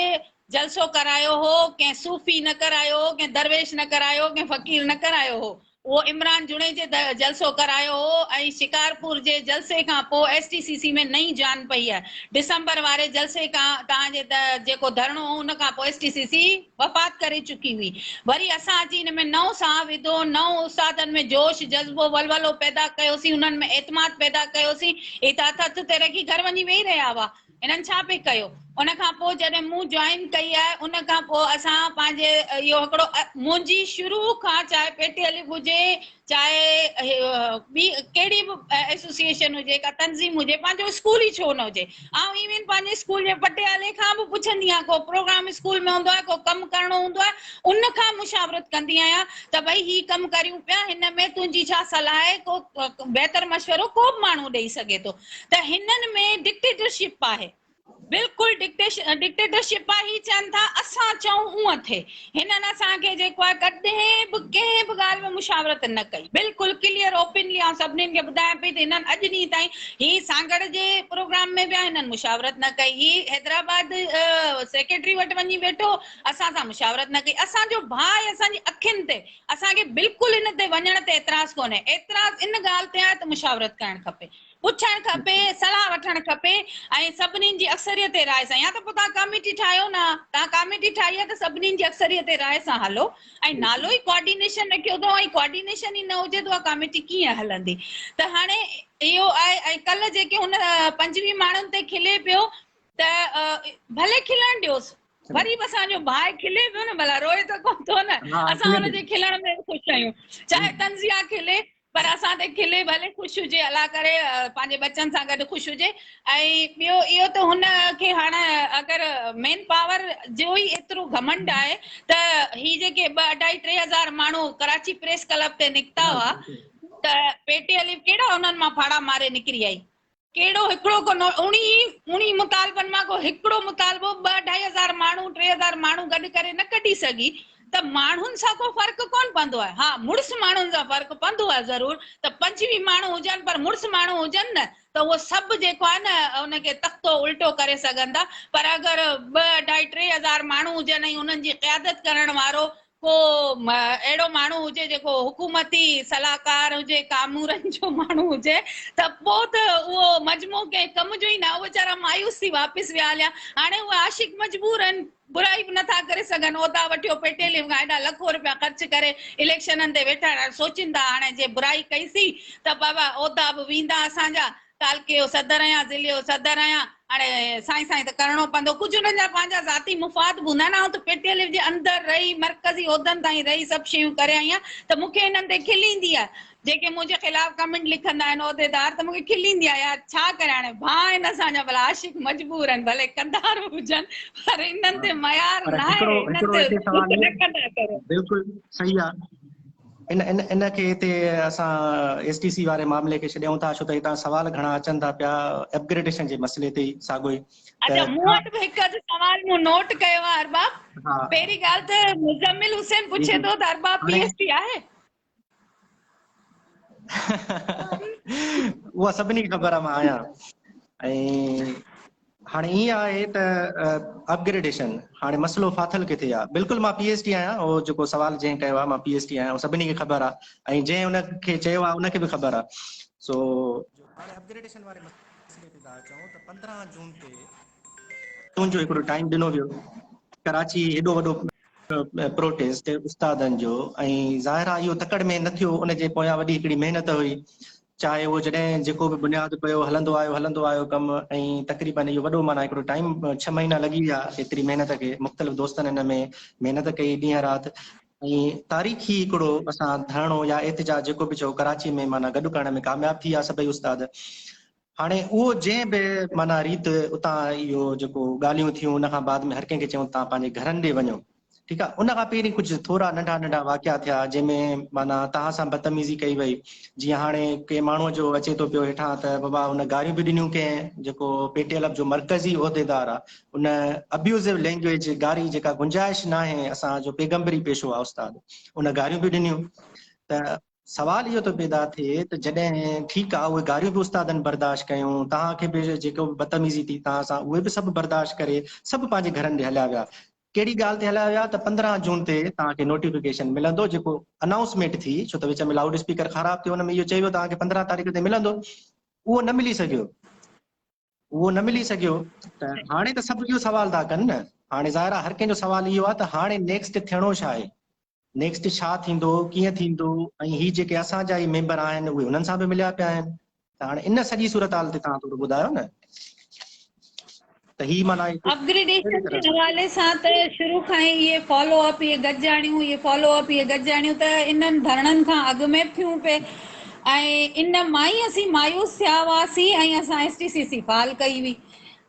Speaker 1: जलसो करायो हो, कंहिं सूफ़ी न करायो हो, कंहिं दरवेश न करायो, कंहिं फ़क़ीर न करायो हो, उहो इमरान जुणेजे जलसो करायो हो। ऐं शिकारपुर जे जलसे खां पोइ STCC में नई जान पई आहे। डिसंबर वारे जलसे खां तव्हांजे जेको धरणो हो उन खां पोइ STCC वफ़ात करे चुकी हुई। वरी असां अची हिन में नओं साह विधो, नओं उस्तादनि में जोश जज़्बो वलवलो पैदा कयोसीं, उन्हनि में एतमाद पैदा कयोसीं। हे त हथ ते रखी घर वञी वेही रहिया हुआ, इन्हनि छा पे कयो। उन खां पोइ जॾहिं मूं जॉइन कई आहे उन खां पोइ असां पंहिंजे इहो हिकिड़ो मुंहिंजी शुरू खां चाहे पेटी अलिफ हुजे, चाहे ॿी कहिड़ी बि एसोसिएशन हुजे, का तंज़ीम हुजे, पंहिंजो स्कूल ई छो न हुजे। ऐं इवन पंहिंजे स्कूल जे पटियाले खां बि पुछंदी आहियां, को प्रोग्राम स्कूल में हूंदो आहे, को कमु करिणो हूंदो आहे, उन खां मुशावरत कंदी आहियां त भई ही कमु करियूं पिया, हिन में तुंहिंजी छा सलाह आहे, को बहितर मशवरो को बि माण्हू ॾेई सघे थो। त हिननि में डिक्टेटरशिप आहे, बिल्कुलु डिक्टेटरशिप आहे। ही चवनि था असां चऊं उअं थिए। हिननि असांखे जेको आहे कॾहिं बि कंहिं बि ॻाल्हि में मुशावरत न कई, बिल्कुलु क्लियर ओपनली आउं सभिनीनि खे ॿुधायां पई त हिननि अॼु ॾींहं ताईं ही सांगड़ जे प्रोग्राम में बि हिननि मुशावरत न कई, ही हैदराबाद सेक्रेटरी वटि वञी वेठो, असां सां मुशावरत न कई। असांजो भाउ आहे असांजी अखियुनि ते, असांखे बिल्कुलु इन ते वञण ते एतिराज़ कोन्हे। एतिराज़ इन ॻाल्हि ते आहे त मुशावरत करणु खपे, पुछणु खपे, सलाह वठणु खपे, ऐं सभिनीनि जी अक्सरियत राय सां। या त पोइ तव्हां कमेटी ठाहियो न, तव्हां कमेटी ठाही आहे त सभिनीनि जी अक्सरियत राय सां हलो, ऐं नालो ई कोऑर्डिनेशन रखियो अथव, ऐं कोऑर्डिनेशन ई न हुजे त उहा कमेटी कीअं हलंदी। त हाणे इहो आहे। ऐं कल्ह जेके हुन 25 माण्हुनि ते खिले पियो, त भले खिलण ॾियोसि, वरी बि असांजो भाउ खिले पियो न, भला रोए त कोन थो न, असां हुनजे खिलण में ख़ुशि आहियूं। चाहे तंज़िया खिले, पर असां ते खिले, भले ख़ुशि हुजे, अला करे पंहिंजे बच्चनि सां गॾु ख़ुशि हुजे। ऐं ॿियो इहो त हुनखे हाणे अगरि मेन पावर जो ई एतिरो घमंड आहे त ही जेके 2-2.5-3 माण्हू कराची प्रेस क्लब ते निकिता हुआ, त पेटी अलीफ कहिड़ा उन्हनि मां फाड़ा मारे निकिरी आई, कहिड़ो हिकिड़ो को उणी मुतालबनि मां को हिकिड़ो मुतालबो 2-2.5 माण्हू 3,000 माण्हू गॾु करे न कढी सघी। त माण्हुनि सां को फ़र्क़ु कोन पवंदो आहे। हा, मुड़ुस माण्हुनि सां फ़र्क़ु पवंदो आहे ज़रूरु, त 25 माण्हू हुजनि पर मुड़ुस माण्हू हुजनि न, त उहो सभु जेको आहे न उनखे तख़्तो उल्टो करे सघंदा। पर अगरि 2-2.5-3 माण्हू हुजनि ऐं उन्हनि जी क़यादत करण वारो को अहिड़ो माण्हू हुजे जेको हुकूमती सलाहकार हुजे, कामूरनि जो माण्हू हुजे, त पोइ त उहो मजमू कंहिं कम जो ई न, उहो वीचारा मायूस थी वापसि विया हलिया। हाणे उहे आशिक मजबूर आहिनि, बुराई बि नथा करे सघनि, उहिदा वठियो पेटेलिफ खां हेॾा लखो रुपया ख़र्च करे इलेक्शननि ते वेठा सोचींदा हाणे जे बुराई कईसीं त बाबा उहिदा बि वेंदा असांजा, तालके जो सदर आहियां, ज़िले जो सदर आहियां, हाणे साईं साईं त करिणो पवंदो। कुझु हुननि जा पंहिंजा ज़ाती मुफ़ाद बि हूंदा आहिनि। त पेटी अलिफ जे अंदरि रही, मर्कज़ी उहिदनि ताईं रही, सभु शयूं करे आई आहियां, त मूंखे हिननि ते खिल ईंदी आहे। जेके मुंहिंजे ख़िलाफ़ कमेंट लिखंदा आहिनि उहिदेदार, त मूंखे खिल ईंदी आहे, यार छा करे, हाणे भाउ आहिनि असांजा, भला आशिक मजबूर आहिनि, भले कंदार हुजनि, पर इन्हनि ते मयार न आहे, इन्हनि ते न कंदा करो।
Speaker 2: बिल्कुलु सही आहे। इन के हिते असां STC वारे मामले खे छॾियूं था, छो त हितां सवाल घणा अचनि था पिया अपग्रेडेशन जे मसइले ते साॻियो ई।
Speaker 1: अच्छा, मूं वटि बि हिकु अधु सवाल मूं नोट कयो आहे अरबाब।
Speaker 2: हा
Speaker 1: पहिरीं ॻाल्हि त मुज़म्मिल हुसैन
Speaker 2: जी
Speaker 1: पुछे
Speaker 2: जी
Speaker 1: थो त अरबाब
Speaker 2: हाणे
Speaker 1: PhD आहे?
Speaker 2: उहा सभिनी खे ख़बर आहे मां आहियां। ऐं हाणे ईअं आहे त अपग्रेडेशन हाणे मसइलो फाथल किथे आहे। बिल्कुलु मां PhD आहियां, उहो जेको सवाल जंहिं कयो आहे मां PhD आहियां, उहो सभिनी खे ख़बर आहे, ऐं जंहिं उनखे चयो आहे उनखे बि ख़बर आहे। सो हाणे अपग्रेडेशन वारे मसइले ते था अचूं त 15 जून ते जो हिकिड़ो टाइम ॾिनो वियो, कराची हेॾो वॾो प्रोटेस्ट उस्तादनि जो, ऐं ज़ाहिर आहे इहो तकड़ में न थियो, उनजे पोयां वॾी हिकिड़ी महिनत हुई। चाहे उहो जॾहिं जेको बि बुनियादु पियो हलंदो आयो कमु, ऐं तक़रीबन इहो वॾो माना हिकिड़ो टाइम 6 महीना लॻी विया एतिरी महिनत खे। मुख़्तलिफ़ दोस्तनि हिन में महिनत कई ॾींहं राति, ऐं तारीख़ी हिकिड़ो असां धरणो या एहतिजाज जेको बि चओ कराची में माना गॾु करण में कामयाबु थी विया सभई उस्ताद। हाणे उहो जंहिं बि माना रीति उतां इहो जेको ॻाल्हियूं थियूं, उन खां बाद में हर कंहिंखे चयूं तव्हां पंहिंजे घरनि ॾे वञो, ठीकु आहे। उन खां पहिरीं कुझु थोरा नंढा वाक़िया थिया जंहिंमें माना तव्हां सां बदतमीज़ी कई वई। जीअं हाणे कंहिं माण्हूअ जो अचे थो पियो हेठां त बाबा हुन गारियूं बि ॾिनियूं कंहिं जेको PTLF जो मर्कज़ी उहिदेदार आहे, उन अब्यूज़िव लैंग्वेज गारी जेका गुंजाइश न आहे, असांजो पैगम्बरी पेशो आहे उस्ताद, उन गारियूं बि ॾिनियूं। त सवाल इहो थो पैदा थिए त जॾहिं ठीकु आहे उहे गारियूं बि उस्तादनि बर्दाश्त कयूं, तव्हांखे बि जेको बदतमीज़ी थी तव्हां सां उहे बि सभु बर्दाश्त करे सभु पंहिंजे घरनि ॾे हलिया विया। कहिड़ी ॻाल्हि ते हलिया विया त 15 जून ते तव्हांखे नोटिफिकेशन मिलंदो, जेको अनाउंसमेंट थी, छो त विच में लाउड स्पीकर ख़राब थियो, हुन में इहो चयो वियो तव्हांखे 15 तारीख़ ते मिलंदो। उहो न मिली सघियो, त हाणे त सभु इहो सवाल था कनि न। हाणे ज़ाहिर आहे हर कंहिंजो सवाल इहो आहे त हाणे नेक्स्ट थियणो छा आहे, नेक्स्ट छा थींदो, कीअं थींदो, ऐं ही जेके असांजा ई मेंबर आहिनि उहे उन्हनि सां बि मिलिया पिया आहिनि। त हाणे इन सॼी सूरत हाल ते तव्हां थोरो ॿुधायो न त ही माना
Speaker 1: अपग्रेडेशन जे हवाले सां त शुरू खां ई इहे फॉलो अप इहे गॾिजाणियूं त इन्हनि धरणनि खां अॻु में थियूं पे, ऐं इन मां ई असीं मायूस थिया हुआसीं, ऐं असां STCC फाल कई हुई।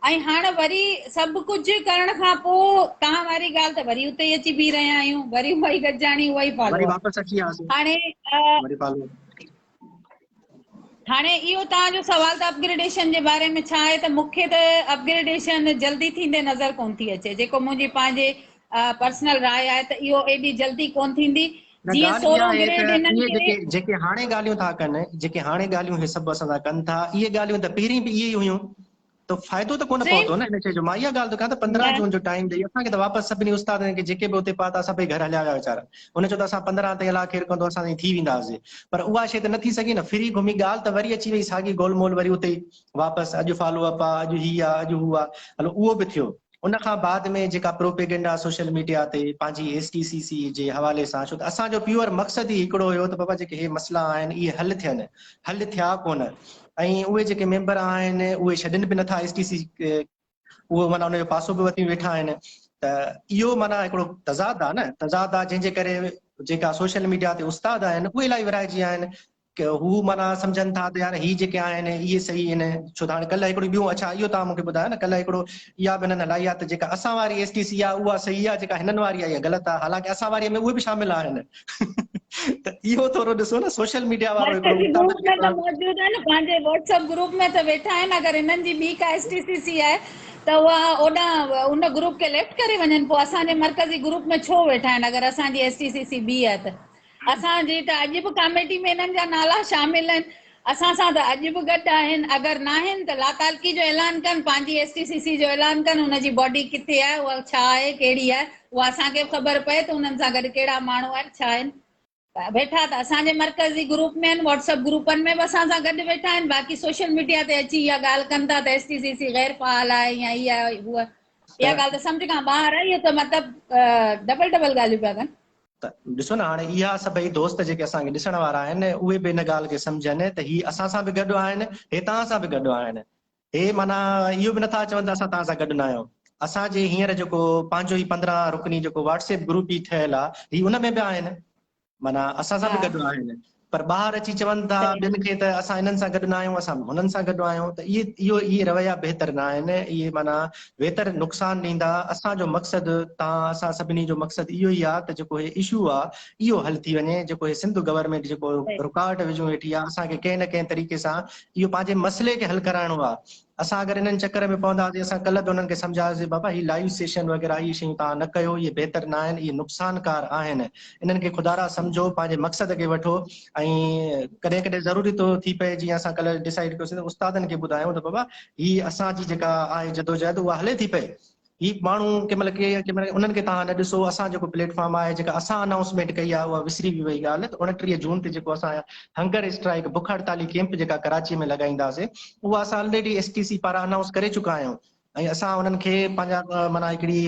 Speaker 1: ऐं हाणे वरी सभु कुझु करण खां पोइ तव्हां वारी ॻाल्हि त वरी उते ई अची बीह रहिया आहियूं, वरी उहा ई गॾिजाणी, उहा ई फॉलो अप।
Speaker 2: वापसि अची वियासीं
Speaker 1: हाणे इहो तव्हांजो सवाल त अपग्रेडेशन जे बारे में छा आहे, त मूंखे त अपग्रेडेशन जल्दी थींदे नज़र कोन थी अचे। जेको मुंहिंजी पंहिंजे पर्सनल राय आहे त इहो एॾी जल्दी कोन थींदी। जीअं 16 ग्रेड हिननि खे
Speaker 2: जेके हाणे ॻाल्हियूं था कनि, जेके हाणे ॻाल्हियूं हे सभु असां सां कनि था, इहे ॻाल्हियूं त पहिरीं बि इहे ई हुयूं, त फ़ाइदो त कोन पहुतो न इन शइ जो। मां इहा ॻाल्हि थो कयां त 15 जून जो टाइम ॾेई असांखे त वापसि सभिनी उस्तादनि खे जेके बि उते पहुता सभई घर हलिया विया वीचारा। हुन चयो त असां 15 ते अलाह केरु कंदो, असां थी वेंदासीं, पर उहा शइ त न थी सघी न। फ्री घुमी ॻाल्हि त वरी अची वई साॻी गोलमोल, वरी उते ई वापसि अॼु फॉलो अप आहे, अॼु ही आहे, अॼु हू आहे, हलो उहो बि थियो। उन खां बाद में जेका प्रोपेगेंडा सोशल मीडिया ते पंहिंजी STCC जे हवाले सां, छो त असांजो प्योर मक़सदु ई हिकिड़ो हुयो त बाबा जेके हे मसइला आहिनि इहे हल थियनि, हल थिया कोन, ऐं उहे जेके मेंबर आहिनि उहे छॾनि बि नथा STCC, उहो माना उनजो पासो बि वठी वेठा आहिनि। त इहो माना हिकिड़ो तज़ाद आहे न, तज़ाद आहे जंहिंजे करे जेका सोशल मीडिया ते उस्ताद आहिनि उहे इलाही विराइजी आहिनि कि हू माना सम्झनि था त यार ही जेके आहिनि इहे सही आहिनि। छो त हाणे कल्ह हिकिड़ो ॿियो, अच्छा इहो तव्हां मूंखे ॿुधायो न, कल्ह हिकिड़ो इहा बि हिननि हलाई आहे त जेका असां वारी STC आहे उहा सही आहे, जेका हिननि वारी आहे इहा ग़लति आहे, हालांकि असां वारीअ में उहे बि शामिल आहिनि। त इहो थोरो ॾिसो न, सोशल मीडिया वारो हिकिड़ो
Speaker 1: ग्रुप में त मौजूद आहिनि, पंहिंजे WhatsApp ग्रुप में त वेठा आहिनि। अगरि हिननि जी ॿी का STCC आहे त उहा ओॾां उन ग्रुप खे लेफ्ट करे वञनि, पोइ असांजे मर्कज़ी ग्रुप में छो वेठा आहिनि अगरि असांजी STCC ॿी आहे त। असांजी त अॼु बि कमेटी में हिननि जा नाला शामिल आहिनि, असां सां त अॼु बि गॾु आहिनि। अगरि न आहिनि त लातालकी जो ऐलान कनि, पंहिंजी STCC जो ऐलान कनि, हुनजी बॉडी किथे आहे, उहा छा आहे, कहिड़ी आहे, उहा असांखे बि ख़बर पए त हुननि सां गॾु कहिड़ा माण्हू आहिनि, छा आहिनि। वेठा त असांजे मर्कज़ी ग्रुप में आहिनि, WhatsApp ग्रुपनि में बि असां सां गॾु वेठा आहिनि। बाक़ी सोशल मीडिया ते अची इहा ॻाल्हि कनि था त STCC गैर फ़ाल आहे या इहा उहा, इहा ॻाल्हि त सम्झ खां ॿाहिरि आहे। इहो त मतिलबु डबल ॻाल्हियूं पिया कनि।
Speaker 2: त ॾिसो न, हाणे इहा सभई दोस्त जेके असांखे ॾिसण वारा आहिनि उहे बि इन ॻाल्हि खे सम्झनि त ही असां सां बि गॾु आहिनि, हे तव्हां सां बि गॾु आहिनि। हे माना इहो बि नथा चवनि त असां तव्हां सां गॾु न आहियूं। असांजे हींअर जेको पंहिंजो ई 15 रुकनी जेको WhatsApp ग्रुप ई ठहियल आहे, ही उन में बि आहिनि, माना असां सां बि गॾु आहिनि। पर ॿाहिरि अची चवनि था ॿियनि खे त असां इन्हनि सां गॾु न आहियूं, असां हुननि सां गॾु आहियूं, त इहे रवैया बहितर न आहिनि। इहे माना बहितर नुक़सान ॾींदा। असांजो मक़सदु असां सभिनी जो मक़सदु इहो ई आहे त जेको हे इशू आहे इहो हल थी वञे। जेको हे सिंध गवर्नमेंट जेको रुकावट विझूं वेठी आहे, असांखे कंहिं न कंहिं तरीक़े सां इहो पंहिंजे मसइले खे हल कराइणो आहे। असां अगरि इन्हनि चकर में पवंदासीं, असां कल्ह बि उन्हनि खे सम्झायोसीं बाबा ही लाइव सेशन वग़ैरह इहे शयूं तव्हां न कयो, इहे बहितर न आहिनि, इहे नुक़सानकार आहिनि। इन्हनि खे ख़ुदा रा सम्झो, पंहिंजे मक़सद खे वठो। ऐं कॾहिं कॾहिं ज़रूरी थो थी पए, जीअं असां कल्ह डिसाइड कयोसीं त उस्तादनि खे ॿुधायूं त बाबा ही असांजी जेका आहे जदोजहद उहा हले थी पए। ही माण्हू कंहिंमहिल उन्हनि खे तव्हां न ॾिसो, असां जेको प्लेटफॉर्म आहे, जेका असां अनाउंसमेंट कई आहे उहा विसरी बि वई ॻाल्हि। त 29 जून ते जेको असां हंगर स्ट्राइक बुख हड़ताली कैंप जेका कराची में लॻाईंदासीं, उहा असां ऑलरेडी STC पारां अनाउंस करे चुका आहियूं। ऐं असां उन्हनि खे पंहिंजा माना हिकिड़ी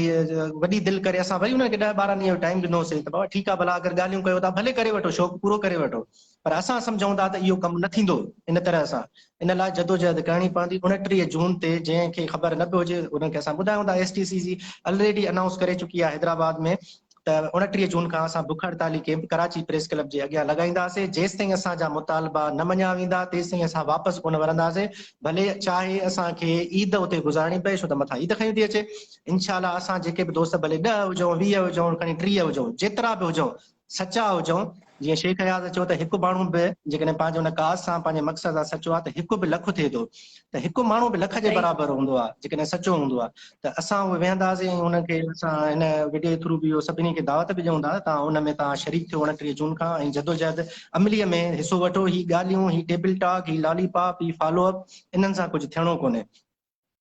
Speaker 2: वॾी दिलि करे असां वरी उन्हनि खे 10-12 ॾींहं जो टाइम ॾिनोसीं त बाबा ठीकु आहे, भला अगरि ॻाल्हियूं कयो था भले करे वठो, शौक़ु पूरो करे वठो, पर असां सम्झूं था त इहो कमु न थींदो इन तरह सां। इन लाइ जदोजहद करणी पवंदी। 29 जून ते जंहिंखे ख़बर न बि हुजे उन्हनि खे असां ॿुधायूं था, STC जी ऑलरेडी अनाउंस करे चुकी आहे हैदराबाद में त 29 जून खां असां बुख हड़ताली कैंप कराची प्रेस क्लब जे अॻियां लॻाईंदासीं। जेसि ताईं असांजा मुतालबा न मञिया वेंदा तेसि ताईं असां वापसि कोन वरंदासीं। भले चाहे असांखे ईद उते गुज़ारणी पए, छो त मथां ईद खयूं थी अचे। इनशाला असां जेके बि दोस्त भले 10 हुजूं, 20 हुजूं, खणी 30 हुजूं, जेतिरा बि हुजूं, सचा हुजूं। जीअं शेख हयात चयो त हिकु माण्हू बि जेकॾहिं पंहिंजे हुन काज़ सां पंहिंजे मक़सद सां सचो आहे त हिकु बि लखु थिए थो, त हिकु माण्हू बि लख जे बराबरि हूंदो आहे जेकॾहिं सचो हूंदो आहे। त असां उहे वेहंदासीं ऐं हुनखे असां हिन वीडियो थ्रू बि सभिनी खे दावत बि ॾियूं था, तव्हां हुन में तव्हां शरीक थियो 29 जून खां ऐं जदोजहद अमलीअ में हिसो वठो। ही ॻाल्हियूं, ही टेबल टॉक, ही लॉलीपॉप, ही फॉलोअप, इन्हनि सां कुझु थियणो कोन्हे।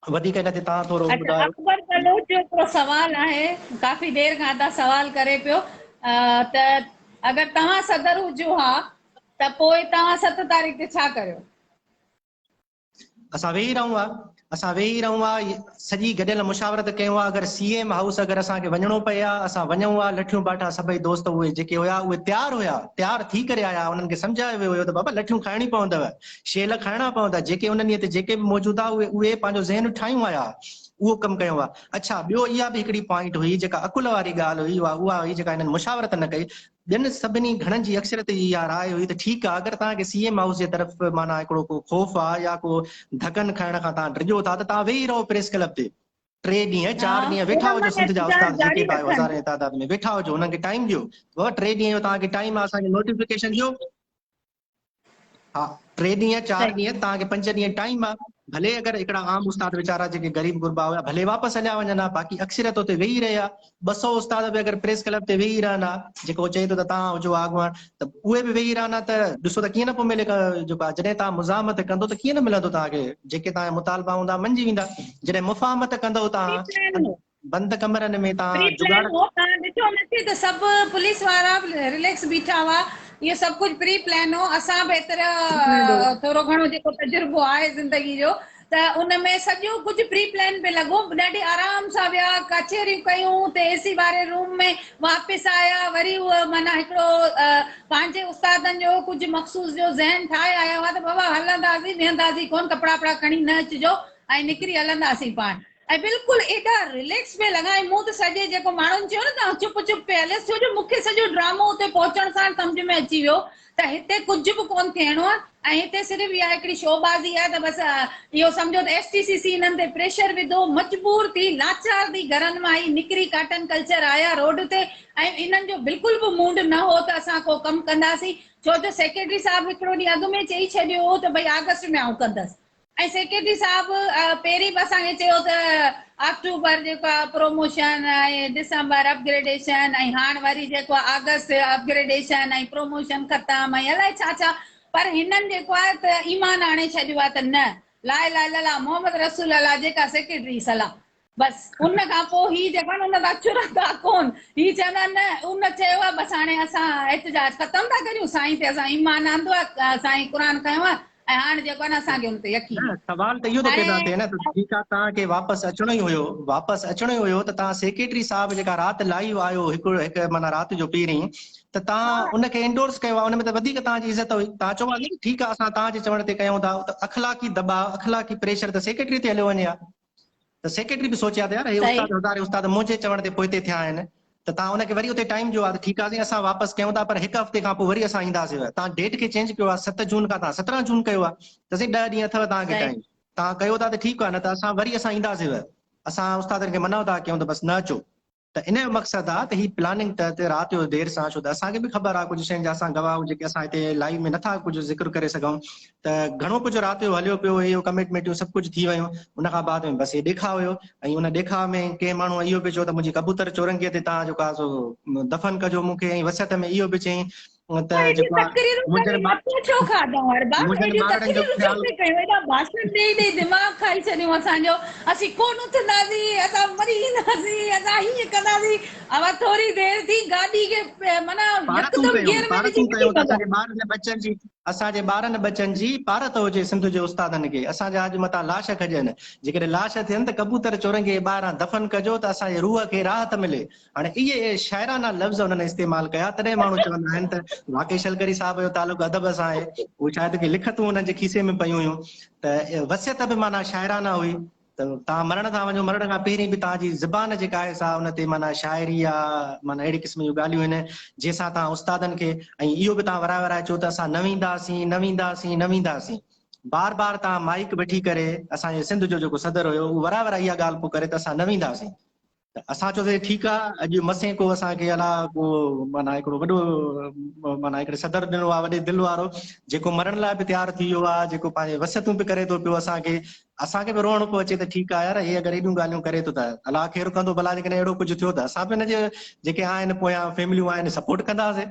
Speaker 2: वधीक इन ते तव्हां थोरो ॿुधायो।
Speaker 3: अकबर बलोच जो हिकिड़ो सवाल आहे, काफ़ी देर खां तव्हां सवाल करे पियो त अगरि तव्हां सदर हुजो हा त पोइ तव्हां 7 तारीख़ ते छा करियो?
Speaker 2: असां वेही रहूं आहे, सॼी गॾियल मुशावरत कयूं आहे। अगरि CM हाउस अगरि असांखे वञिणो पए आहे, असां वञूं आहे। लठियूं बाठा सभई दोस्त उहे जेके हुया उहे तयार थी करे आया। उन्हनि खे सम्झायो वियो हुयो त बाबा लठियूं खाइणी पवंदव, शेल खाइणा पवंदा। जेके उन्हनि ते जेके बि मौजूदा उहे पंहिंजो ज़हन ठाहियूं आया, उहो कमु कयो आहे। अच्छा, ॿियो इहा बि हिकिड़ी पॉइंट हुई जेका अकुल वारी ॻाल्हि हुई, उहा हुई जेका हिननि मुशावरत न कई। ॿियनि सभिनी घणनि जी अक्सरियत इहा राय हुई त ठीकु आहे, अगरि तव्हांखे CM हाउस जे तरफ़ माना हिकिड़ो को ख़ौफ़ आहे या को धकनि खाइण खां तव्हां डिॼो था, त तव्हां वेही रहो प्रेस क्लब ते 3 ॾींहं 4 ॾींहं वेठा हुजो। सिंध जा उस्ताद जेके बि आहियो हज़ारे तादाद में वेठा हुजो, हुननि खे टाइम ॾियो। 3 ॾींहं जो तव्हांखे टाइम आहे, असांखे नोटिफिकेशन ॾियो। हा, 3 ॾींहं 4 ॾींहं तव्हांखे 5 ॾींहं टाइम आहे। भले अगरि हिकिड़ा आम उस्ताद वीचारा जेके ग़रीब गुरबा हुआ भले वापसि हलिया वञनि, बाक़ी अक्सरियत उते वेही रहिया। 200 उस्ताद बि अगरि प्रेस क्लब ते वेही रहंदा, जेको चए थो त तव्हां हुजो अॻुवान, त उहे बि वेही रहंदा त ॾिसो त कीअं न पोइ मिले। जेको आहे जॾहिं तव्हां मुज़ाहमत कंदो त कीअं न मिलंदो तव्हांखे, जेके तव्हांजा मुतालबा हूंदा मंझी वेंदा। जॾहिं मुफ़ाहमत कंदो तव्हां बंदि कमरनि में तव्हां जुगाड़
Speaker 3: तव्हां ॾिठो नथी त सभु पुलिस वारा रिलैक्स बीठा हुआ। इहो सभु कुझु प्री प्लान हो। असां बि एतिरा थोरो घणो जेको तजुर्बो आहे ज़िंदगी जो, त उन में सॼो कुझु प्री प्लान पे लॻो। ॾाढी आराम सां विया, कचहरियूं कयूं, त AC वारे रूम में वापसि आया। वरी उहो माना हिकिड़ो पंहिंजे उस्तादनि जो कुझु मख़सूस जो ज़हन ठाहे आया हुआ त बाबा हलंदासीं, वेहंदासीं कोन, कपिड़ा वपड़ा खणी न अचिजो ऐं निकिरी हलंदासीं पाण। ऐं बिल्कुलु एॾा रिलैक्स पे लॻा। ऐं मूं त सॼे जेको माण्हुनि चयो न तव्हां चुप चुप पे हलियसि, छो जो मूंखे सॼो ड्रामो उते पहुचण सां सम्झ में अची वियो त हिते कुझु बि कोन थियणो आहे। ऐं हिते सिर्फ़ु इहा हिकिड़ी शोबाज़ी आहे त बसि इहो सम्झो त STCC हिननि ते प्रेशर विधो, मजबूर थी, लाचार थी, घरनि मां ई निकिरी काटन कल्चर आया रोड ते। ऐं इन्हनि जो बिल्कुलु बि मूड न हो त असां को कमु कंदासीं, छो जो सेक्रेटरी साहिबु हिकिड़ो ॾींहुं अॻु में चई छॾियो हो त भई अगस्त में आउं कंदसि। ऐं सेक्रेटरी साहिबु पहिरीं बि असांखे चयो त अक्टूबर जेको आहे प्रोमोशन, ऐं दिसंबर अपग्रेडेशन, ऐं हाणे वरी जेको आहे अगस्त अपग्रेडेशन ऐं प्रोमोशन ख़तमु ऐं अलाए छा छा। पर हिननि जेको आहे त ईमान आणे छॾियो आहे त न, ला इलाहा इल्लल्लाह मोहम्मद रसूल अल्लाह जेका सेक्रेटरी सलाह बसि। उन खां पोइ ही जेको आहे न उन खां चुरंदा कोन। ही चवंदा न उन चयो आहे बसि हाणे असां एहतिजाज ख़तमु था करियूं, साईं ते असां ईमान आंदो आहे, साईं क़ुर खयो आहे, ऐं हाणे जेको आहे न असांखे हुन ते यकीन।
Speaker 2: सवाल त इहो थो पैदा थिए न, त ठीकु आहे तव्हांखे वापसि अचिणो ई हुयो त तव्हां सेक्रेटरी साहिबु जेका राति लाइव आयो हिकु माना राति जो पहिरीं, त तव्हां उनखे एंडोर्स कयो आहे। उन में त वधीक तव्हांजी इज़त हुई। तव्हां चओ आहे ठीकु आहे असां तव्हांजे चवण ते कयूं था, त अख़लाक़ी दबाव, अख़लाक़ी प्रेशर त सेक्रेटरी ते हलियो वञे हा। त सेक्रेटरी बि सोचिया त यार हे उस्ताद हज़ारे उस्ताद मुंहिंजे चवण ते पोइते थिया आहिनि, त तव्हां हुनखे वरी उते टाइम ॾियो आहे त ठीकु आहे साईं असां वापसि कयूं था, पर हिकु हफ़्ते खां पोइ वरी असां ईंदासीं। तव्हां डेट खे चेंज कयो आहे 7 जून खां तव्हां 17 जून कयो आहे, त साईं 10 ॾींहं अथव तव्हांखे
Speaker 3: सही।
Speaker 2: टाइम, तव्हां कयो था त ठीकु आहे, न त असां वरी असां ईंदासीं। असां उस्तादनि खे मना था कयूं त बसि न अचो। त इन जो मक़सदु आहे त ही प्लानिंग त राति जो देरि सां, छो त असांखे बि ख़बर आहे कुझु शयुनि जा असां गवाह जेके असां हिते लाइव में नथा कुझु ज़िक्र करे सघूं, त घणो कुझु राति जो हलियो पियो, इहो कमिटमेंटियूं सभु कुझु थी वियूं। उन खां बाद में बसि हे ॾेखाव हुयो, ऐं उन ॾेखाव में कंहिं माण्हू इहो बि चयो त मुंहिंजी कबूतर चौरंगीअ ते तव्हां जेको आहे सो दफ़न कजो मूंखे, ऐं वसियत में इहो बि चई त
Speaker 3: एॾियूं
Speaker 2: जेको आहे
Speaker 3: तकरीरूं करे मथो छो खाधऊं अरबाब,
Speaker 2: मुंहिंजनि
Speaker 3: एॾियूं
Speaker 2: ॿारनि जो
Speaker 3: तकरीरूं छो
Speaker 2: ख़्यालु,
Speaker 3: पई कयूं, एॾा भाषण ॾेई दिमाग़ खाई छॾियूं असांजो, असीं कोन उथंदासीं, असां मरी ईंदासीं, असां हीअं कंदासीं। अब थोरी देरि थी गाॾी खे माना
Speaker 2: पारतूं
Speaker 3: यकदमि
Speaker 2: कयूं,
Speaker 3: गियर में विझी
Speaker 2: पारतूं
Speaker 3: कढी
Speaker 2: कयूं त
Speaker 3: भॻो।
Speaker 2: असांजे ॿारनि बच्चनि जी पारत हुजे सिंध जे उस्तादनि खे। असांजा अॼु मथां लाश खॼनि, जेकॾहिं लाश थियनि त कबूतर चौरंगी ॿाहिरां दफ़न कजो त असांजे रूह खे राहत मिले। हाणे इहे शाइराना लफ़्ज़ हुननि इस्तेमालु कया, तॾहिं माण्हू चवंदा आहिनि त वाक़ई शलगरी साहिब जो तालुक़ु अदब सां आहे। उहे शायदि की लिखतूं हुननि जे खीसे में पयूं हुयूं, त वसियत बि माना शाइराना हुई। त तव्हां मरण था वञो, मरण खां पहिरीं बि तव्हांजी ज़बान जेका आहे सा हुन ते माना शाइरी आहे, माना अहिड़ी क़िस्म जूं ॻाल्हियूं आहिनि जंहिंसां तव्हां उस्तादनि खे, ऐं इहो बि तव्हां वराए वराए चओ त असां न वेंदासीं न वेंदासीं न वेंदासीं। बार बार तव्हां माइक वेठी करे, असांजे सिंध जो जेको सदर हुयो उहो वराए वराए इहा ॻाल्हि पोइ करे त असां न वेंदासीं। त असां चयोसीं ठीकु आहे, अॼु मसे को असांखे अला को माना हिकिड़ो वॾो माना हिकिड़े सदर ॾिनो आहे, वॾे दिलि वारो, जेको मरण लाइ बि तयारु थी वियो आहे, जेको पंहिंजे वसियतूं बि करे थो पियो असांखे। असांखे बि रोअणो पियो अचे त ठीकु आहे यार, हे अगरि एॾियूं ॻाल्हियूं करे थो त अलाह ख़ैरु कंदो, भला जेकॾहिं अहिड़ो कुझु थियो त असां बि हिनजे जेके आहिनि पोयां फैमिलियूं आहिनि सपोर्ट कंदासीं।